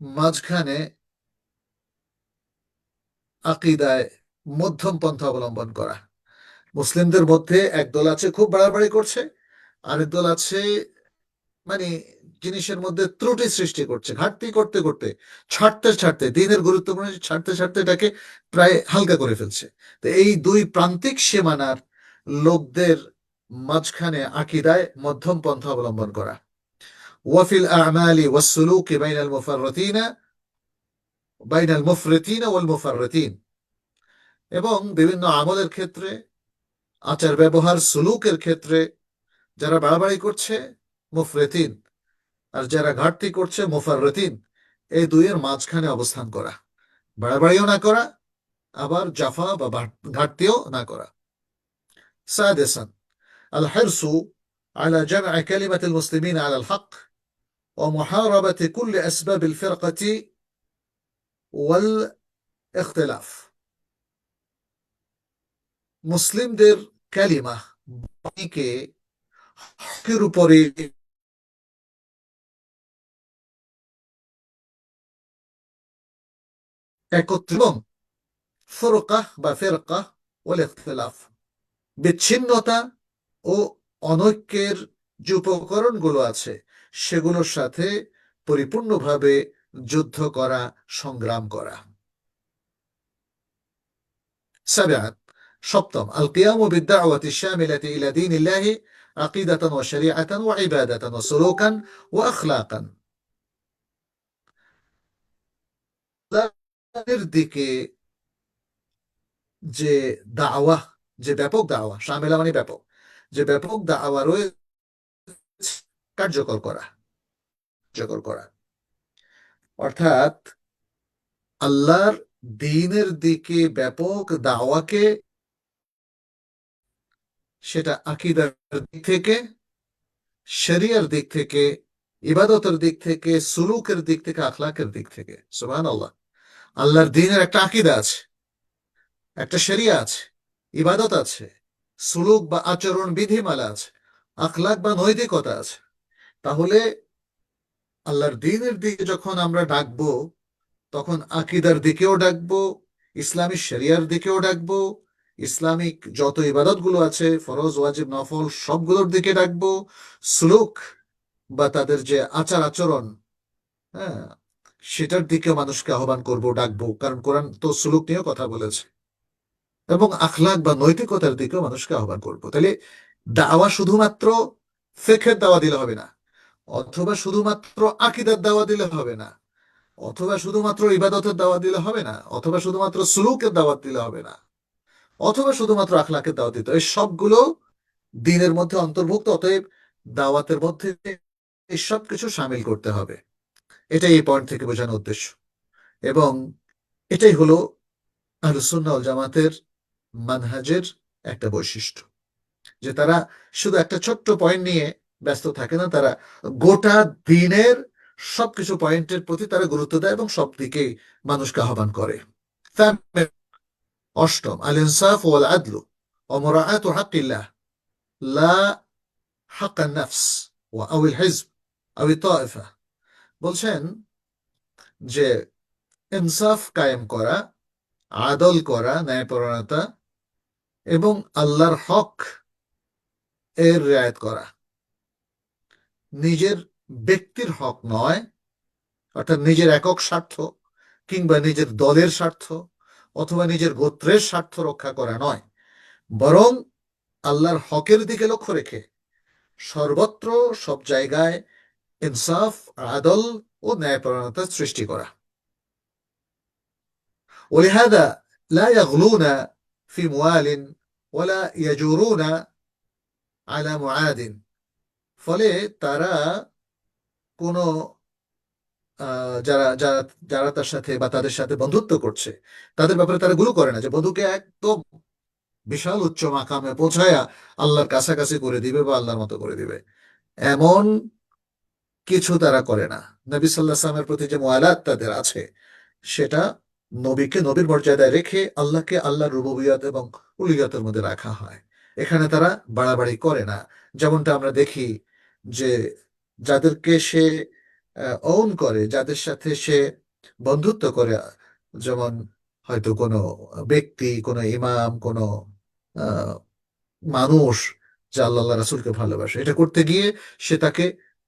S2: মাঝখানে আকীদায় মধ্যম পন্থা অবলম্বন করা। মুসলিমদের মধ্যে একদল আছে খুব বাড়াবাড়ি করছে, আরেক দল আছে মানে জিনিসের মধ্যে ত্রুটি সৃষ্টি করছে, ঘাটতি করতে করতে, ছাড়তে ছাড়তে, দিনের গুরুত্বপূর্ণ ছাড়তে ছাড়তে এটাকে প্রায় হালকা করে ফেলছে। তো এই দুই প্রান্তিক সীমানার লোকদের মাঝখানে আকীদায় মধ্যম পন্থা অবলম্বন করা। ওয়াফিল আমালি ওয়াসসুলুকি বাইনাল মুফরিতিনা ওয়াল মুফাররিতিন, এবং বিভিন্ন আমলের ক্ষেত্রে, আচার ব্যবহার, সুলুকের ক্ষেত্রে যারা বাড়াবাড়ি করছে মুফরিতিন, আর যারা ঘাটতি করছে মুফাররিতিন, এই দুইয়ের মাঝখানে অবস্থান করা, বাড়াবাড়িও না করা আবার জাফা বা ঘাটতিও না করা। সাদিসান, আল হিরসু আলা জাম'i কালিমাত আল মুসলিমিন আলা আল হক ওয়া মুহারাবাতি কুল্লি আসবাব আল ফিরকাতি ওয়াল ইখতিলাফ। মুসলিমদের কালিমা, বাণীকে হকের উপরে একত্র এবং ফুরকাহ বা ফিরকাহ ওয়াল ইখতিলাফ, বিচ্ছিন্নতা ও অনৈক্যের যে উপকরণগুলো আছে সেগুলোর সাথে পরিপূর্ণভাবে যুদ্ধ করা, সংগ্রাম করা। سبعا সপ্তম القيام بالدعوة الشاملة إلى دين الله عقيدة وشريعة وعبادة وسلوكا وأخلاقا। আল্লাহর দিকে যে দাওয়া, যে ব্যাপক দাওয়া, শামিলা মানে ব্যাপক, যে ব্যাপক দাওয়া রয়েছে কার্যকর করা, কার্যকর করা অর্থাৎ আল্লাহর দ্বীনের দিকে ব্যাপক দাওয়াকে, সেটা আকীদার দিক থেকে, শরিয়ার দিক থেকে, ইবাদতের দিক থেকে, সুলুকের দিক থেকে, আখলাকের দিক থেকে। সুবহানাল্লাহ। আল্লাহর দ্বীনের একটা আকীদা আছে, একটা শরিয়া আছে, ইবাদত আছে, সুলুক বা আচরণ বিধিমালা আছে, আখলাক বা নৈতিকতা আছে। তাহলে আল্লাহর দ্বীনের দিকে যখন আমরা ডাকবো, তখন আকীদার দিকেও ডাকবো, ইসলামী শরিয়ার দিকেও ডাকবো, ইসলামিক যত ইবাদতগুলো আছে, ফরজ, ওয়াজিব, নফল, সবগুলোর দিকে ডাকবো, সুলুক বা তাদের যে আচার আচরণ, হ্যাঁ, সেটার দিকে মানুষকে আহ্বান করব, ডাকবো, কারণ কোরআন তো সুলুক নিয়েও কথা বলেছে, এবং আখলাক বা নৈতিকতার দিকেও মানুষকে আহ্বান করব। তাহলে দাওয়া শুধুমাত্র ফিকহের দাওয়া দিলে হবে না, অথবা শুধুমাত্র আকীদার দাওয়া দিলে হবে না, অথবা শুধুমাত্র ইবাদতের দাওয়াত দিলে হবে না, অথবা শুধুমাত্র সুলুকের দাওয়াত দিলে হবে না, অথবা শুধুমাত্র আখলাকের দাওয়াত দিতে, এই সবগুলো দ্বীনের মধ্যে অন্তর্ভুক্ত। অতএব দাওয়াতের মধ্যে এই সব কিছু সামিল করতে হবে। এটাই এই পয়েন্ট থেকে বোঝানোর উদ্দেশ্য, এবং এটাই হলো আহলুস সুন্নাহ ওয়াল জামাতের মানহাজের একটা বৈশিষ্ট্য, যে তারা শুধু একটা ছোট্ট পয়েন্ট নিয়ে ব্যস্ত থাকে না, তারা গোটা দ্বীনের সবকিছু পয়েন্টের প্রতি তারা গুরুত্ব দেয় এবং সব দিকেই মানুষকে আহ্বান করে। অষ্টম আল ইনসাফ ওয়াল আদলু ওয়া মুরাআতু হাক্কিল্লাহ লা হাক্কান নাফস ওয়া আউল হিজব আউল তায়েফা। বলছেন যে ইনসাফ কায়েম করা, আদল করা, ন্যায়পরায়ণতা, এবং আল্লাহর হক এর রিয়ায়ত করা, নিজের ব্যক্তির হক নয়, অর্থাৎ নিজের একক স্বার্থ কিংবা নিজের দলের স্বার্থ অথবা নিজের গোত্রের স্বার্থ রক্ষা করা নয়, বরং আল্লাহর হকের দিকে লক্ষ্য রেখে সর্বত্র সব জায়গায় ইনসাফ, আদল ও ন্যায়পরায়ণতা সৃষ্টি করা। ولهذا لا يغلون في موال ولا يجورون على معاد। ফলে তারা কোনো যারা যারা যারা তার সাথে বা তাদের সাথে বন্ধুত্ব করছে, তাদের ব্যাপারে তারা গুলো করে না, যে বন্ধুকে একদম বিশাল উচ্চ মাকামে পৌঁছায়া আল্লাহর কাছাকাছি করে দিবে বা আল্লাহর মতো করে দিবে, এমন কিছু তারা করে না। নবী সাল্লাল্লাহু আলাইহি ওয়াসাল্লামের প্রতি যে মুআলাত তাদের আছে, সেটা নবীকে নবীর মর্যাদায় রেখে আল্লাহকে আল্লাহর রুবুবিয়ত এবং উলুহিয়তের মধ্যে রাখা হয়। এখানে তারা বাড়াবাড়ি করে না। যেমনটা আমরা দেখি যে যাদেরকে সে ওন করে, যাদের সাথে সে বন্ধুত্ব করে, যেমন হয়তো কোনো ব্যক্তি, কোনো ইমাম, কোনো আহ মানুষ যা আল্লাহ রাসূলকে ভালোবাসে, এটা করতে গিয়ে সে তাকে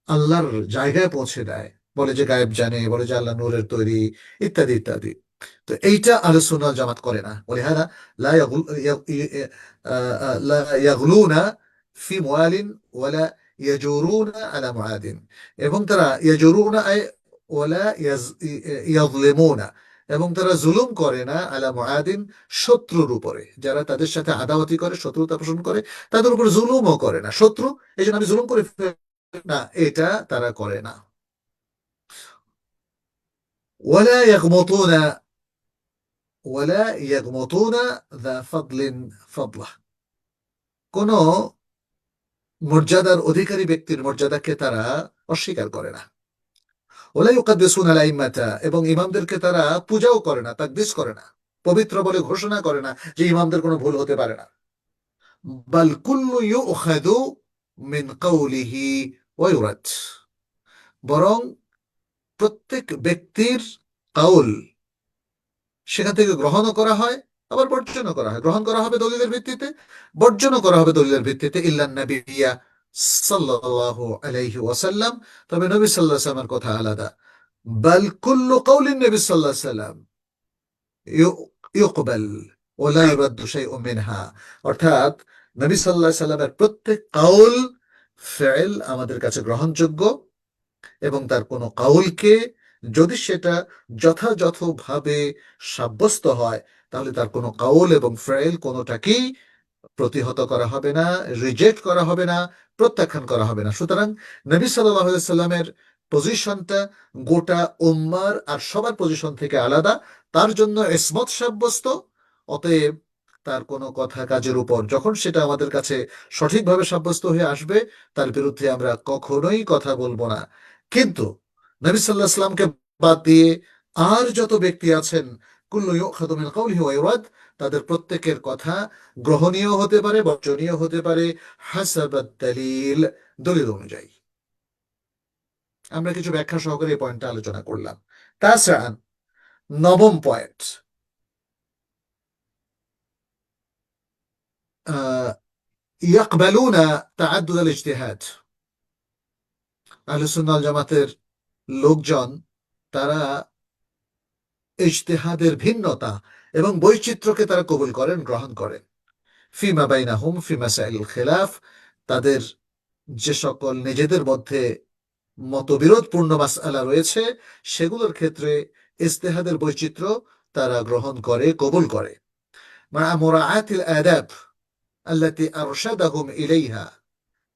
S2: আল্লাহর জায়গায় পৌঁছে দেয়, বলে যে গায়েব জানে, বলে যে আল্লাহ নূরের তৈরি, ইত্যাদি ইত্যাদি। তো এইটা আহলুস সুন্নাহ ওয়াল জামাত করে না। ولهذا لا يغل لا يغلون في موال ولا يجورون على معاد। এবং তারা ইয়াজুরুনা ওয়ালা ইয়াজলিমুনা, এবং তারা জুলুম করে না আলা মুআদিন, শত্রুর উপরে, যারা তাদের সাথে আদাওয়াতি করে, শত্রুতা পোষণ করে, তাদের উপর জুলুমও করে না। শত্রু, এই জন্য আমি জুলুম করে না, এটা তারা করে না। ওয়ালা ইয়াগমুতুনা ওয়ালা ইয়াগমুতুনা যা ফাদলিন ফাদলাহ। কোন মর্যাদার অধিকারী ব্যক্তির মর্যাদাকে তারা অস্বীকার করে না। ওয়ালা ইউকাদ্দিসুনা আল আইম্মাতা, এবং ইমামদেরকে তারা পূজাও করে না, তাকদিস করে না, পবিত্র বলে ঘোষণা করে না যে ইমামদের কোনো ভুল হতে পারে না। বাল কুল্লু ইউখাযু মিন কাওলিহি ওয়া ইউরাদ, বরং প্রত্যেক ব্যক্তির কাউল সেখান থেকে গ্রহণও করা হয়, আবার বর্জনও করা হয়। গ্রহণ করা হবে দলিলের ভিত্তিতে, বর্জনও করা হবে দলিলের ভিত্তিতে। ইল্লান নাবিয়্যা সাল্লাল্লাহু আলাইহি ওয়াসাল্লাম, তবে নবী সাল্লাল্লাহু আলাইহি ওয়াসাল্লামের কথা আলাদা। বাল কুল্লু কাউলিন নবী সাল্লাল্লাহু আলাইহি ওয়াসাল্লাম ইউকবাল ওয়া লা ইউরাদ্দু শাইউম মিনহা। অর্থাৎ নবী সাল্লাল্লাহু আলাইহি ওয়াসাল্লামের প্রত্যেক কাউল ফেল আমাদের কাছে গ্রহণযোগ্য, এবং তার কোনো কাউলকে যদি সেটা যথাযথভাবে সাব্যস্ত হয়, তাহলে তার কোনো কাউল এবং ফেল কোনোটাকেই প্রতিহত করা হবে না, রিজেক্ট করা হবে না, প্রত্যাখ্যান করা হবে না। সুতরাং নবী সাল্লাল্লাহু আলাইহি সাল্লামের পজিশনটা গোটা উম্মার আর সবার পজিশন থেকে আলাদা, তার জন্য ইসমত সাব্যস্ত। অতএব তার কোনো কথা কাজের উপর যখন সেটা আমাদের কাছে সঠিকভাবে সাব্যস্ত হয়ে আসবে, তার বিরুদ্ধে আমরা কখনোই কথা বলবো না। কিন্তু নবী সাল্লাল্লাহু আলাইহি সাল্লামকে বাদ দিয়ে আর যত ব্যক্তি আছেন, কুল্লু ইউখাযু মিন কাওলিহি ওয়া ইউরাদ, তাদের প্রত্যেকের কথা গ্রহণীয় হতে পারে, বর্জনীয় হতে পারে, হাসাবাদ দলিল, দলিল অনুযায়ী। আমরা কিছু ব্যাখ্যা সহকারে এই পয়েন্টটা আলোচনা করলাম। তাছাড়া নবম পয়েন্ট, ইয়াকবালুনা তাআদ্দুদ আল ইজতিহাদ। আহলে সুন্নাহ ওয়াল জামাতের লোকজন তারা ইজতিহাদের ভিন্নতা এবং বৈচিত্র্যকে তারা কবুল করেন, গ্রহণ করেন। ফিমা বাইনাহুম ফি মাসাইল খিলাফ, তাদের যে সকল নিজেদের মধ্যে মতবিরোধপূর্ণ মাসআলা রয়েছে, সেগুলোর ক্ষেত্রে ইজতিহাদের বৈচিত্র্য তারা গ্রহণ করে, কবুল করে। মা মুরাআতিল আদাব আল্লাতী আরশাদাহুম ইলাইহা,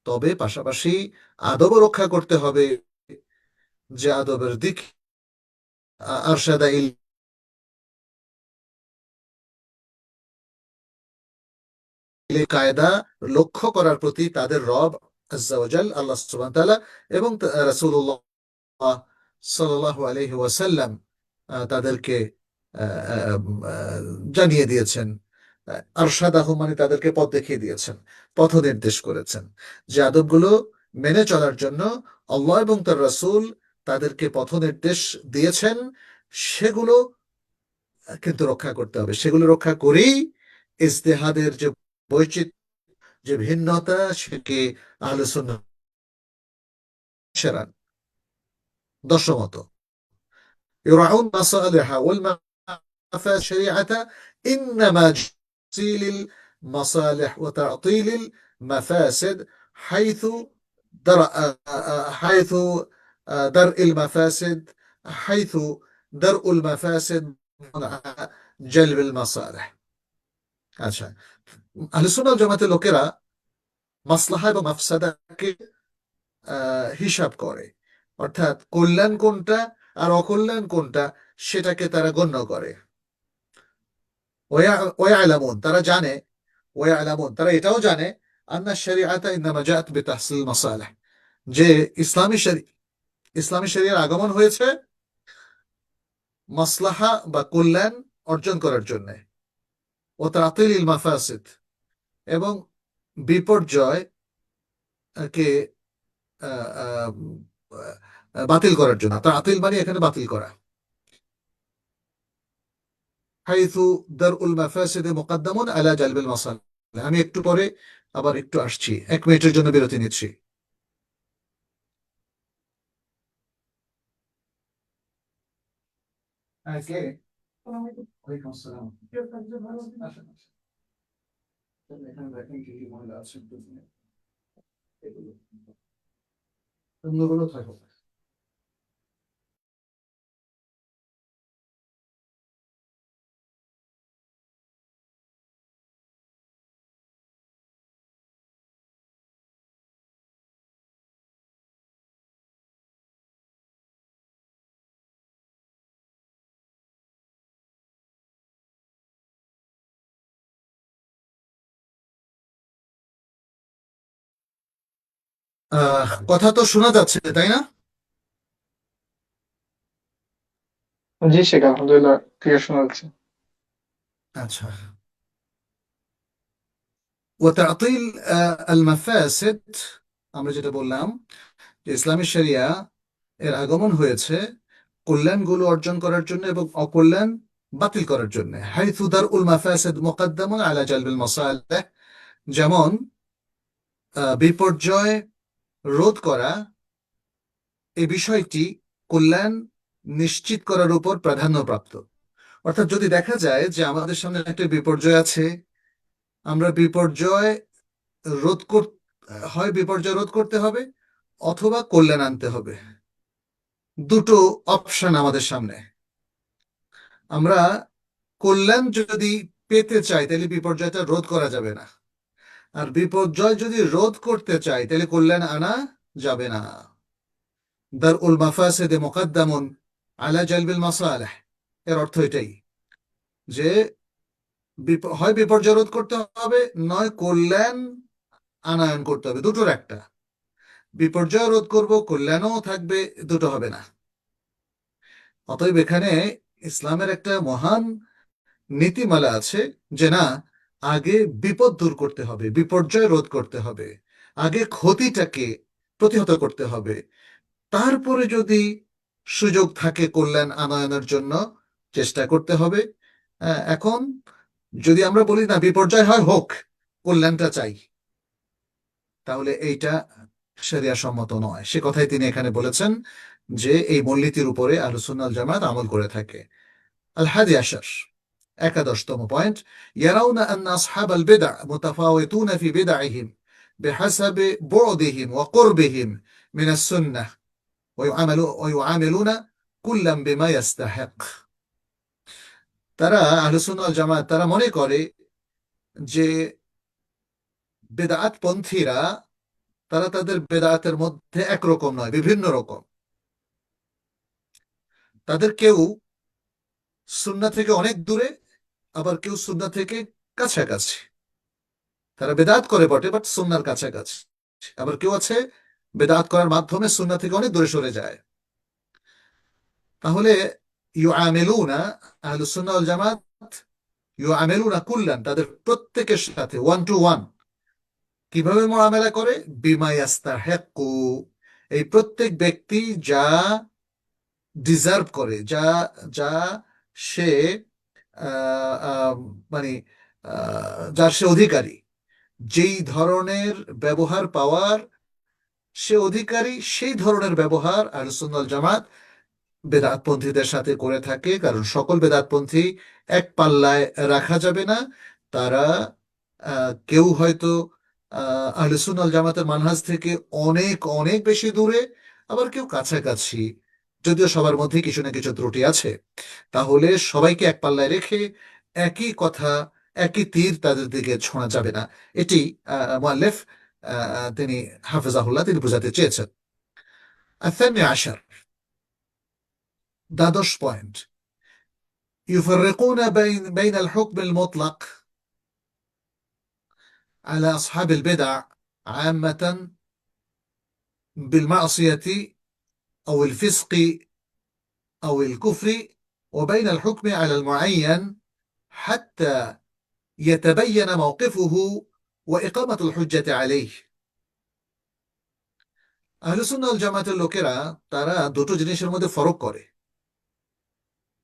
S2: তবে পাশাপাশি আদবও রক্ষা করতে হবে, যে আদবের দিক আরশাদা কায়দা লক্ষ্য করার প্রতি তাদের রব আজ্জা ওয়া জাল আল্লাহ সুবহানাহু ওয়া তাআলা এবং রাসূলুল্লাহ সাল্লাল্লাহু আলাইহি ওয়াসাল্লাম তাদেরকে জানিয়ে দিয়েছেন। আরশাদাহু মানে তাদেরকে পথ দেখিয়ে দিয়েছেন, পথ নির্দেশ করেছেন, যে আদবগুলো মেনে চলার জন্য আল্লাহ এবং তার রাসূল তাদেরকে পথ নির্দেশ দিয়েছেন, সেগুলো কিন্তু রক্ষা করতে হবে। সেগুলো রক্ষা করেই ইজতিহাদের যে বৈচিত্র্য, যে ভিন্নতা, সেকে আহলে সুন্নাহ সেরান। দশমত, يراعون مصالح والمفاسد شريعة، إنما تحصيل المصالح وتعطيل المفاسد، حيث درء حيث درء المفاسد حيث درء المفاسد مع جلب المصالح। আচ্ছা, আহলে সুন্নাহ ওয়াল জামাতের লোকেরা মাসলাহা এবং মাফসাদাকে হিসাব করে, অর্থাৎ কল্যাণ কোনটা আর অকল্যাণ কোনটা সেটাকে তারা গণ্য করে। ওয়ায়ালামুন, তারা জানে, ওয়ায়ালামুন তারা এটাও জানে, আন্না শরিআতা ইন্নামা জাআত বিতাহসিল মাসালিহ, যে ইসলামী শরিয়ার আগমন হয়েছে মাসলাহা বা কল্যাণ অর্জন করার জন্য, ও তাতিল মাফাসিদ, এবং বিপর্যয় কে বাতিল করার জন্য। তাতিল মানে এখানে বাতিল করা। হাইথু দারউল মাফাসিদ মুকদ্দামুন আলা জালবিল মাসালিহ। আমি একটু পরে আবার একটু আসছি, 1 মিনিটের জন্য বিরতি নিচ্ছি। ওয়ালাইকুম আসসালাম। আসেন, আসেন। এখানে দেখেন কি কি মহিলা আছে, অন্যগুলো থাকো। কথা তো শোনা যাচ্ছে, তাই না?
S1: জি শেখ, আলহামদুলিল্লাহ ক্লিয়ার শোনা যাচ্ছে।
S2: আচ্ছা, ওয়াতাতিল আল মাফাসিদ, আমরা যেটা বললাম যে ইসলামী শরিয়া এর আগমন হয়েছে কল্যাণগুলো অর্জন করার জন্য এবং অকল্যাণ বাতিল করার জন্য। হাইথু দারউল মাফাসিদ মুকদ্দামুন আলা জালবিল মাসালিহ, যেমন বিপর্যয় রোধ করা এই বিষয়টি কল্যাণ নিশ্চিত করার উপর প্রাধান্যপ্রাপ্ত। অর্থাৎ যদি দেখা যায় যে আমাদের সামনে একটা বিপর্যয় আছে, আমরা বিপর্যয় রোধ কর হয় বিপর্যয় রোধ করতে হবে অথবা কল্যাণ আনতে হবে। দুটো অপশন আমাদের সামনে। আমরা কল্যাণ যদি পেতে চাই তাহলে বিপর্যয়টা রোধ করা যাবে না, আর বিপর্যয় যদি রোধ করতে চাই তাহলে কল্যাণ আনা যাবে না। দারউল মাফাসিদে মুকদ্দামুন আলা জালবিল মাসালিহ, এর অর্থ এটাই যে হয় বিপর্যয় রোধ করতে হবে, নয় কল্যাণ আনয়ন করতে হবে, দুটোর একটা। বিপর্যয় রোধ করব, কল্যাণও থাকবে, দুটো হবে না। অতএব এখানে ইসলামের একটা মহান নীতিমালা আছে যে না, আগে বিপদ দূর করতে হবে, বিপর্যয় রোধ করতে হবে, আগে ক্ষতিটাকে প্রতিহত করতে হবে, তারপরে যদি সুযোগ থাকে কল্যাণ আনয়নের জন্য চেষ্টা করতে হবে। এখন যদি আমরা বলি না বিপর্যয় হয় হোক, কল্যাণটা চাই, তাহলে এইটা শরিয়া সম্মত নয়। সে কথাই তিনি এখানে বলেছেন যে এই মূলনীতির উপরে আহলুস সুন্নাহ ওয়াল জামাত আমল করে থাকে। আল হাদি আশার, 11তম পয়েন্ট, ইয়ারাউনা আন্না আসহাবাল বিদআ মুতাফাওয়িতুনা ফি বিদআহিম বিহাসাবি বু'দিহিম ওয়া কুরবিহিম মিন আস-সুন্নাহ ওয়া ইউআমিলুনা কুল্লাম বিমা ইয়াস্তাহিক। তারা আহলুস সুন্নাহ ওয়াল জামাত তারা মনে করে যে বেদাত পন্থীরা তারা তাদের বেদাতের মধ্যে একরকম নয়, বিভিন্ন রকম। তাদের কেউ সুন্নাহ থেকে অনেক দূরে, আবার কেউ সুন্নাহ থেকে কাছাকাছি। তারা বেদাত করে বটে বাট সুন্নাহর কাছাকাছি। আবার কেউ আছে বেদাত করার মাধ্যমে সুন্নাহ থেকে অনেক দূরে সরে যায়। তাহলে ইউআমিলুনা, আহলুস সুন্নাহ ওয়াল জামাত ইউআমিলুনা কুল্লান, তাদের প্রত্যেকের সাথে ওয়ান টু ওয়ান কিভাবে মুআমালা করে, বিমা ইয়াস্তাহিকু, এই প্রত্যেক ব্যক্তি যা ডিজার্ভ করে, যা যা সে আহ, আহ, মানে যার সে অধিকারী, যেই ধরনের ব্যবহার পাওয়ার সে অধিকারী, সেই ধরনের ব্যবহার আহলুস সুন্নাহ ওয়াল জামাত বেদাতপন্থীদের সাথে করে থাকে। কারণ সকল বেদাতপন্থী এক পাল্লায় রাখা যাবে না। তারা কেউ হয়তো আহলে সুন্নাহ ওয়াল জামাতের মানহাজ থেকে অনেক অনেক বেশি দূরে, আবার কেউ কাছাকাছি, যদিও সবার মধ্যে কিছু না কিছু ত্রুটি আছে। তাহলে সবাইকে এক পাল্লায় রেখে একই কথা, একই তীর তাদের দিকে ছোঁড়া যাবে না। এটি মুআল্লিফ তিনি হাফিজাহুল্লাহ তিনি বোঝাতে চেয়েছেন। الثاني عشر، দ্বাদশ পয়েন্ট, يفرقون بين الحكم المطلق على أصحاب البدع عامة بالمعصية أو الفسق أو الكفر، وبين الحكم على المعين حتى يتبين موقفه وإقامة الحجة عليه। আহলুস সুন্নাহ ওয়াল জামাতের লোকেরা তারা দুটো জিনিসের মধ্যে ফরক করে।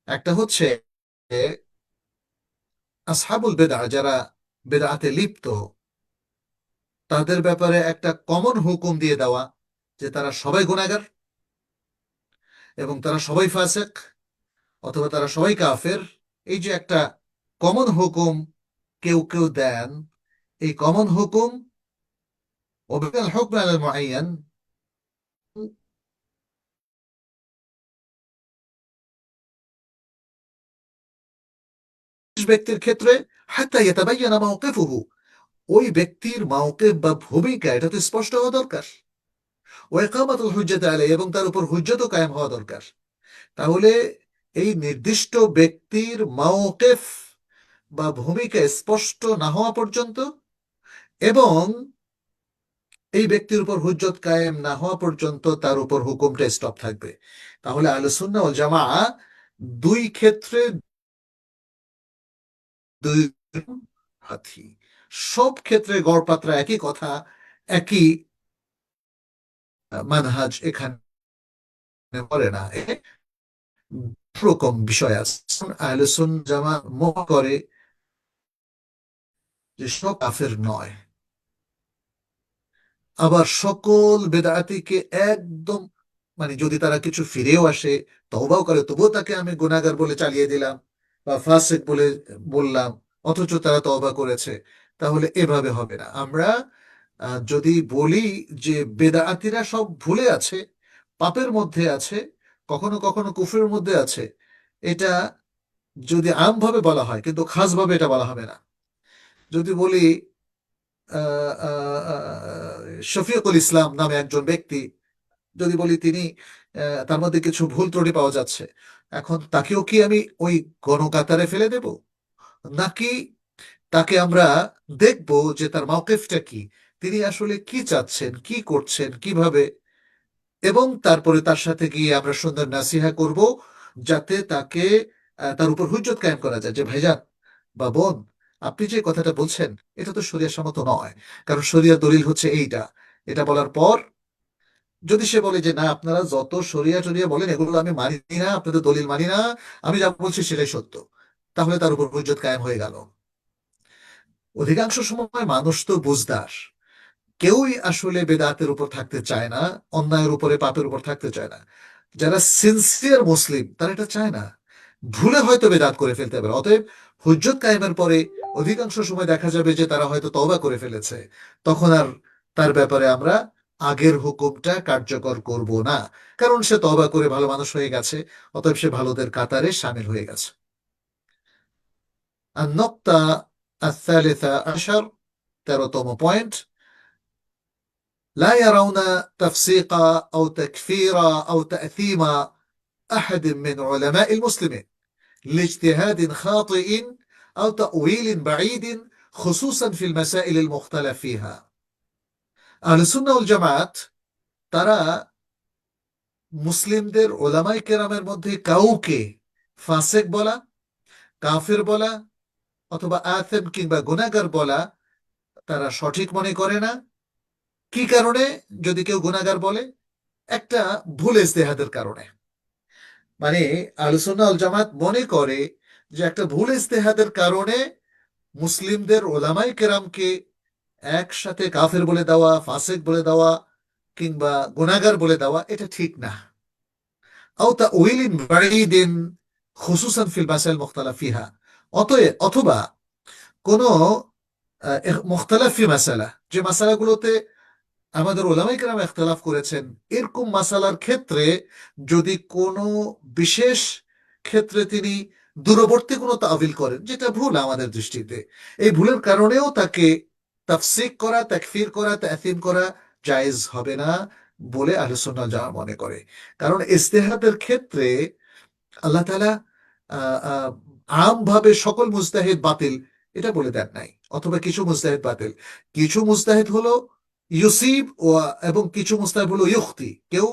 S2: একটা হচ্ছে আসহাবুল বেদা, যারা বেদাতে লিপ্ত, তাদের ব্যাপারে একটা কমন হুকুম দিয়ে দেওয়া যে তারা সবাই গুনাহগার এবং তারা সবাই ফাসিক অথবা তারা সবাই কাফের। এই যে একটা কমন হুকুম কেউ কেউ দেন, এই কমন হুকুম ওয়াবিল হুকম আলাল মুআয়্যান, ব্যক্তির ক্ষেত্রে হাত্তা ইয়াতাবায়্যানা মাওকিফুহু, ওই ব্যক্তির মাওকিফ বা ভূমিকা এটা তো স্পষ্ট হওয়া দরকার। ওয়া ইকামাতুল হুজ্জাতি আলাইহি, এবং তার উপর হুজ্জতও কায়েম হওয়া দরকার। তাহলে এই নির্দিষ্ট ব্যক্তির মাওকিফ বা ভূমিকা স্পষ্ট না হওয়া পর্যন্ত এবং এই ব্যক্তির উপর হুজ্জত কায়েম না হওয়া পর্যন্ত তার উপর হুকুমটা স্টপ থাকবে। তাহলে আহলুস সুন্নাহ ওয়াল জামাআহ দুই ক্ষেত্রে দুই হাতি, সব ক্ষেত্রে গড়পাত্রা একই কথা, একই মানহাজ এখানে করে না। রকম বিষয় আছে। আহলে সুন্নাহ জামাত মনে করে যে সব কাফের নয়, আবার সকল বেদাতিকে একদম, মানে যদি তারা কিছু ফিরেও আসে, তওবাও করে, তবুও তাকে আমি গুনাহগার বলে চালিয়ে দিলাম বা ফাসিক বলে বললাম, অথচ তারা তওবা করেছে, তাহলে এভাবে হবে না। আমরা যদি বলি যে বেদাতিরা সব ভুলে আছে, পাপের মধ্যে আছে, কখনো কখনো কুফরের মধ্যে আছে, এটা যদি আমভাবে বলা হয়, কিন্তু খাসভাবে এটা বলা হবে না। যদি বলি আহ, আহ, আহ, শফিকুল ইসলাম নামে একজন ব্যক্তি, যদি বলি তিনি তার মধ্যে কিছু ভুল ত্রুটি পাওয়া যাচ্ছে, এখন তাকেও কি আমি ওই গণকাতারে ফেলে দেব, নাকি তাকে আমরা দেখব যে তার মাওকিফটা কি, তিনি আসলে কি চাচ্ছেন, কি করছেন, কিভাবে, এবং তারপরে তার সাথে গিয়ে আমরা সুন্দর নাসিহা করব, যাতে তাকে তার উপর হুজ্জত কায়েম করা যায় যে ভাইজান বা বোন, আপনি যে কথাটা বলছেন এটা তো শরিয়ার সম্মত নয়, কারণ শরিয়ার দলিল হচ্ছে এইটা। এটা বলার পর যদি সে বলে যে না, আপনারা যত শরিয়া টরিয়া বলেন এগুলো আমি মানি না, আপনাদের দলিল মানি না, আমি যা বলছি সেটাই সত্য, তাহলে তার উপর হুজ্জত কায়েম হয়ে গেল। অধিকাংশ সময় মানুষ তো বুঝদার, কেউই আসলে বেদাতের উপর থাকতে চায় না, অন্যায়ের উপরে পাপের উপর থাকতে চায় না। যারা সিনসিয়ার মুসলিম তারা এটা চায় না, ভুলে হয়তো বেদাত করে ফেলতে পারে। অতএব হুজ্জত কায়েমের পরে অধিকাংশ সময় দেখা যাবে যে তারা হয়তো তওবা করে ফেলেছে, তখন আর তার ব্যাপারে আমরা আগের হুকুমটা কার্যকর করব না, কারণ সে তওবা করে ভালো মানুষ হয়ে গেছে, অতএব সে ভালোদের কাতারে সামিল হয়ে গেছে। النقطة الثالثة عشر، 13তম পয়েন্ট: لا يرون تفسيق أو تكفير أو تأثيم أحد من علماء المسلمين لاجتهاد خاطئ أو تأويل بعيد، خصوصا في المسائل المختلف فيها। أهل السنة والجماعة তারা মুসলিমদের ওলামায়ে কেরামের মধ্যে কাউকে ফাসেক বলা, কাফের বলা, অথবা আথেম কিংবা গুনাহগার বলা তারা সঠিক মনে করে না। কি কারণে? যদি কেউ গুনাহগার বলে, একটা ভুল ইজতেহাদের কারণে। মানে আহলে সুন্নাহ ওয়াল জামাত মনে করে যে একটা ভুল ইজতেহাদের কারণে মুসলিমদের ওলামায়ে কেরামকে একসাথে কাফের বলে দেওয়া, ফাসিক বলে দেওয়া কিংবা গুনাহগার বলে দেওয়া এটা ঠিক না। আও তাউইলিন বাঈদিন খুসুসান ফিল মাসাইল মুখতালাফ ফিহা, অথবা কোন মুখতালাফ ফি মাসালা, যে মাসালাগুলোতে আমাদের ওলামায়ে কেরাম ইখতিলাফ করেছেন, এরকম মাসালার ক্ষেত্রে যদি কোনো বিশেষ ক্ষেত্রে তিনি দূরবর্তী কোনো তাবিল করেন, যেটা ভুল আমাদের দৃষ্টিতে, এই ভুলের কারণেও তাকে তাফসিক করা, তাকফির করা, তা'থিম করা জায়েজ হবে না বলে আহলে সুন্নাহ যারা মনে করে। কারণ ইজতিহাদের ক্ষেত্রে আল্লাহ তাআলা আমভাবে সকল মুজতাহিদ বাতিল এটা বলে দেন নাই, অথবা কিছু মুজতাহিদ বাতিল। কিছু মুজতাহিদ হলো ইউসিব ও, এবং কিছু মুজতাহিদ হলো ইউখতি, কেউ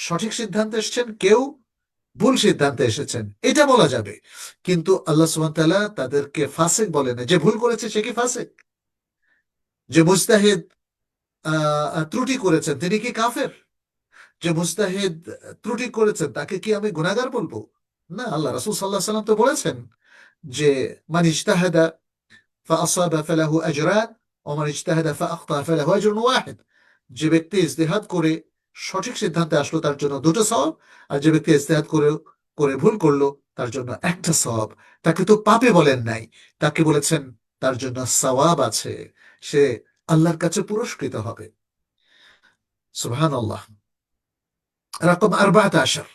S2: সঠিক সিদ্ধান্তে এসেছেন, কেউ ভুল সিদ্ধান্তে এসেছেন, এটা বলা যাবে। কিন্তু আল্লাহ সুবহানাহু ওয়া তাআলা তাদেরকে ফাসিক বলেন না। যে ভুল করেছে সে কি ফাসিক? যে মুজতাহিদ ত্রুটি করেছেন তিনি কি কাফের? যে মুজতাহিদ ত্রুটি করেছেন তাকে কি আমি গুনাহগার বলবো? না, আল্লাহ রাসূল সাল্লাল্লাহু আলাইহি ওয়াসাল্লাম তো বলেছেন যে মান ইজতাহাদা ফাআসাবা ফালাহু আজরান ওয়া মান ইজতাহাদা ফাআখতা ফালাহু আজরুন ওয়াহিদ। যে ব্যক্তি ইজতিহাদ করে সঠিক সিদ্ধান্তে আসলো তার জন্য দুটো সওয়াব, আর যে ব্যক্তি ইজতিহাদ করে করে ভুল করলো তার জন্য একটা সওয়াব। তাকে তো পাপে বলেন নাই, তাকে বলেছেন তার জন্য সওয়াব আছে, সে আল্লাহর কাছে পুরস্কৃত হবে। সুবহানাল্লাহ। رقم 14،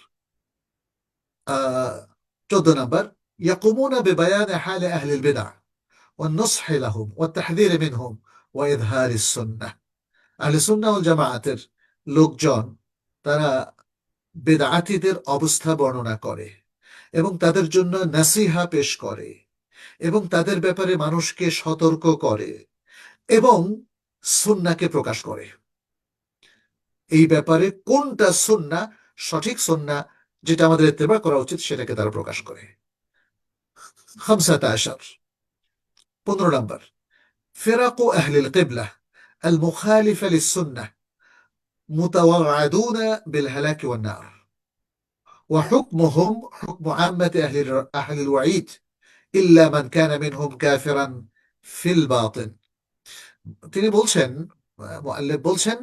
S2: 14 নম্বর: يقومون ببيان حال أهل البدع والنصح لهم والتحذير منهم وإظهار السنة। আহলে সুন্নাহ ওয়াল জামাআতের লোকজন তারা বেদাতীদের অবস্থা বর্ণনা করে এবং তাদের জন্য নাসিহা পেশ করে এবং তাদের ব্যাপারে মানুষকে সতর্ক করে এবং সুন্নাহকে প্রকাশ করে। এই ব্যাপারে কোনটা সুন্নাহ, সঠিক সুন্নাহ যেটা আমাদের ইত্তেবা করা উচিত, সেটাকে তারা প্রকাশ করে। 15, 15 নম্বর: فرق أهل القبلة المخالفة للسنة متوعدون بالهلاك والنار، وحكمهم حكم عامة أهل الوعيد إلا من كان منهم كافرا في الباطن। তিনি বলছেন, মুআল্লিফ বলছেন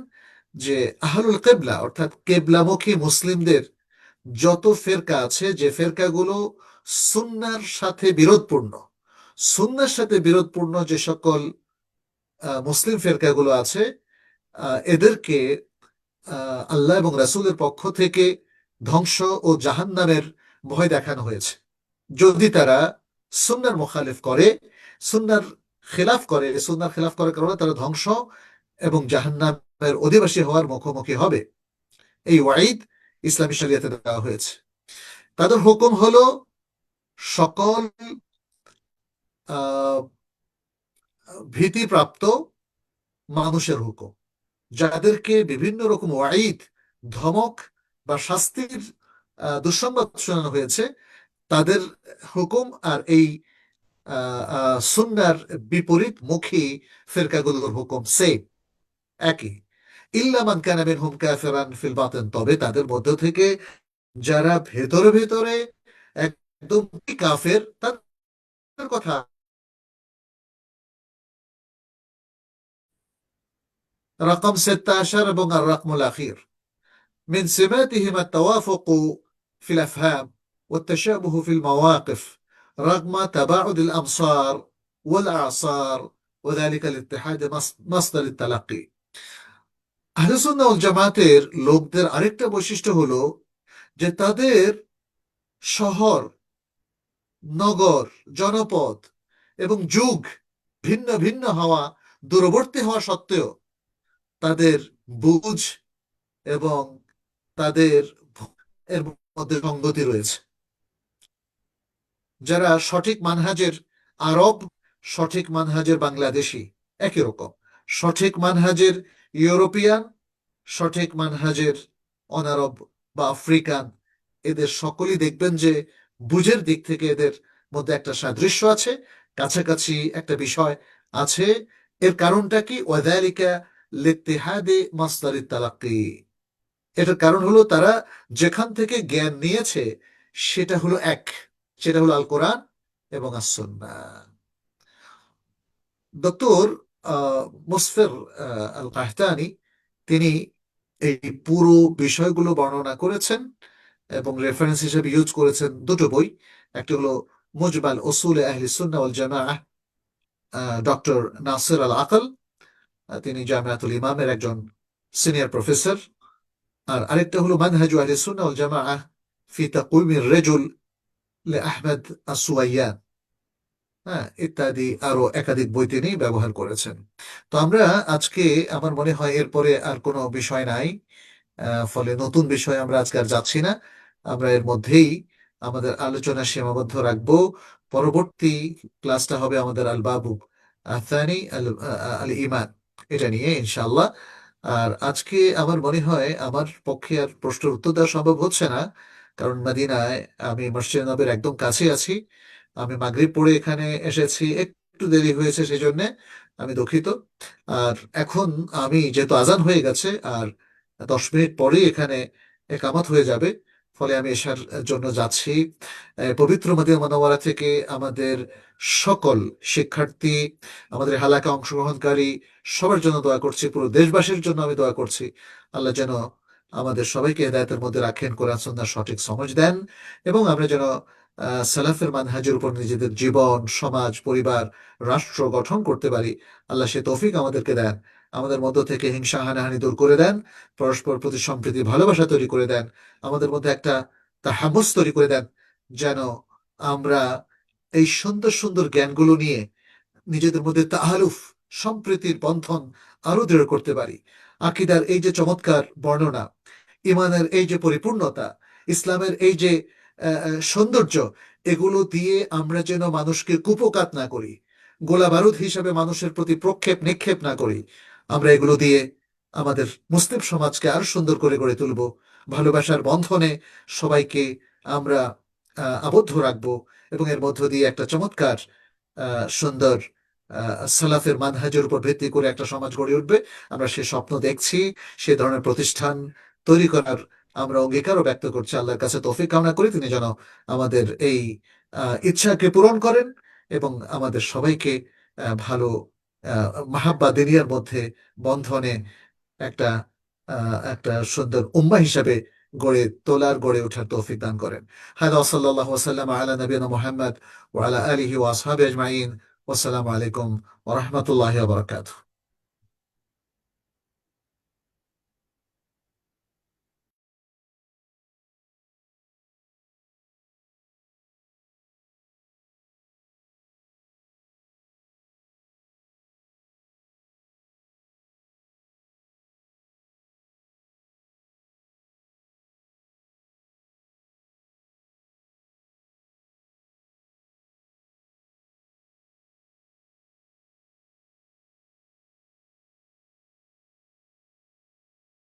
S2: যে আহলুল কেবলা অর্থাৎ কেবলামুখী মুসলিমদের যত ফেরকা আছে, যে ফেরকাগুলো সুন্নার সাথে বিরোধপূর্ণ, সুন্নার সাথে বিরোধপূর্ণ যে সকল মুসলিম ফেরকাগুলো আছে, এদেরকে আল্লাহ এবং রাসূলের পক্ষ থেকে ধ্বংস ও জাহান্নামের ভয় দেখানো হয়েছে। যদি তারা সুন্নার মুখালিফ করে, সুন্নার খেলাফ করে, সুন্নার খেলাফ করার কারণে তারা ধ্বংস এবং জাহান্নামের অধিবাসী হওয়ার মুখোমুখি হবে। এই ওয়াইদ ইসলামী শরিয়াতে দেওয়া হয়েছে। তাদের হুকুম হলো সকল আহ ভীতিপ্রাপ্ত মানুষের হুকুম, যাদেরকে বিভিন্ন রকম ওয়াইদ, ধমক বা শাস্তির দুঃসংবাদ শোনানো হয়েছে, তাদের হুকুম আর এই সুন্নার বিপরীত মুখী ফেরকাগুলোর হুকুম সেম, একই। ইল্লা মান কানা মিনহুম কাফিরান ফিল বাতিন, তবে তাদের মধ্য থেকে যারা ভেতরে ভেতরে একদম কাফের, তাদের কথা। রকম 16 এবং আর রকমুল আখির। من سماتهم التوافق في الأفهام والتشابه في المواقف رغم تباعد الأمصار والأعصار، وذلك لاتحاد مصدر التلقي। আহলে সুন্নাহ ওয়াল জামাতের লোকদের আরেকটা বৈশিষ্ট্য হলো যে তাদের শহর, নগর, জনপদ এবং যুগ ভিন্ন ভিন্ন হওয়া, দূরবর্তী হওয়া সত্ত্বেও তাদের বুঝ এবং তাদের এর মধ্যে সঙ্গতি রয়েছে। যারা সঠিক মানহাজের আরব, সঠিক মানহাজের বাংলাদেশি একই রকম, সঠিক মানহাজের ইউরোপিয়ান, সঠিক মানহাজের অনারব বা আফ্রিকান, এদের সকলেই দেখবেন যে বুঝের দিক থেকে এদের মধ্যে একটা সাদৃশ্য আছে, কাছাকাছি একটা বিষয় আছে। এর কারণটা কি? ওয়াযালিকা লিত্তিহাদি মাসদারিত তালাক্কি। এটার কারণ হলো তারা যেখান থেকে জ্ঞান নিয়েছে সেটা হলো এক, সেটা হলো আল কোরআন এবং আস-সুন্নাহ। ডক্টর মুসফির আল কাহতানি তিনি এই পুরো বিষয়গুলো বর্ণনা করেছেন এবং রেফারেন্স হিসেবে ইউজ করেছেন দুটো বই। একটি হলো মুজমাল উসুল আহলি সুন্নাহ ওয়াল জামাআহ, ডক্টর নাসির আল আকল, তিনি জামিয়াতুল ইমামের একজন সিনিয়র প্রফেসর। আর আরেকটা হলো মানহাজু আহলি সুন্নাহ ওয়াল জামাআহ ফি তাকউইমির রাজুল লে আহমেদ আসুয়াইয়ান, হ্যাঁ, ইত্যাদি আরো একাধিক বই তিনি ব্যবহার করেছেন। তো আমরা আজকে, আমার মনে হয় এরপরে আর কোনো বিষয় নাই, ফলে নতুন বিষয় আমরা আজকে আর যাচ্ছি না। আমরা এর মধ্যেই আমাদের আলোচনা সীমাবদ্ধ রাখবো। পরবর্তী ক্লাসটা হবে আমাদের আল বাবু আথানি আল ইমান, এটা নিয়ে ইনশাআল্লাহ। আর আজকে আমার মনে হয় আমার পক্ষে আর প্রশ্নের উত্তর দেওয়া সম্ভব হচ্ছে না, কারণ মদিনায় আমি মসজিদ নববীর একদম কাছে আছি। আমি মাগরিব পড়ে এখানে এসেছি, একটু দেরি হয়েছে সেজন্য আমি দুঃখিত। আর এখন আমি, যেহেতু আজান হয়ে গেছে আর 10 মিনিট পরেই এখানে একামত হয়ে যাবে, ফলে আমি এশার জন্য যাচ্ছি। পবিত্র মদিনা মুনাওয়ারা থেকে আমাদের সকল শিক্ষার্থী, আমাদের হালাকা অংশগ্রহণকারী সবার জন্য দোয়া করছি, পুরো দেশবাসীর জন্য আমি দোয়া করছি। আল্লাহ যেন আমাদের সবাইকে হেদায়েতের মধ্যে রাখেন, কোরআন সুন্নাহর সঠিক সমঝ দেন, এবং আমরা যেন সালাফের মানহাজের উপর নিজেদের জীবন, সমাজ, পরিবার, রাষ্ট্র গঠন করতে পারি। আল্লাহ সে তৌফিক আমাদেরকে দেন। আমাদের মধ্য থেকে হিংসা, হানাহানি দূর করে দেন, পরস্পর প্রতি সম্প্রীতি, ভালোবাসা তৈরি করে দেন, আমাদের মধ্যে একটা তাহাম্মুস তৈরি করে দেন, যেন আমরা এই সুন্দর সুন্দর জ্ঞানগুলো নিয়ে নিজেদের মধ্যে তাআলুফ, সম্প্রীতির বন্ধন আরো দৃঢ় করতে পারি। আকীদার এই যে চমৎকার বর্ণনা, ইমানের এই যে পরিপূর্ণতা, ইসলামের এই যে সৌন্দর্য, এগুলো দিয়ে আমরা যেন মানুষকে কুপকাত না করি, গোলা বারুদ হিসাবে মানুষের প্রতি প্রক্ষেপ নিক্ষেপ না করি। আমরা এগুলো দিয়ে আমাদের মুসলিম সমাজকে আরো সুন্দর করে গড়ে তুলব, ভালোবাসার বন্ধনে সবাইকে আমরা আবদ্ধ রাখবো, এবং এর মধ্য দিয়ে একটা চমৎকার সুন্দর সালাফের মানহাজের উপর ভিত্তি করে একটা সমাজ গড়ে উঠবে। আমরা সে স্বপ্ন দেখছি, সে ধরনের প্রতিষ্ঠান তৈরি করার আমরা অঙ্গীকারও ব্যক্ত করছি। আল্লাহর কাছে তৌফিক কামনা করি, তিনি যেন আমাদের এই ইচ্ছাকে পূরণ করেন এবং আমাদের সবাইকে ভালো মাহাব্বা দিনিয়ার মধ্যে বন্ধনে একটা একটা সুন্দর উম্মাহ হিসাবে গড়ে ওঠার তৌফিক দান করেন। হাদা সাল্লাল্লাহু ওয়াসাল্লাম আলা নবিয়িনা মুহাম্মদ ওয়া আলা আলিহি ওয়া আসহাবিহি আজমাইন। ওয়াসসালামু আলাইকুম ওয়া রাহমাতুল্লাহি ওয়া বারাকাতুহু।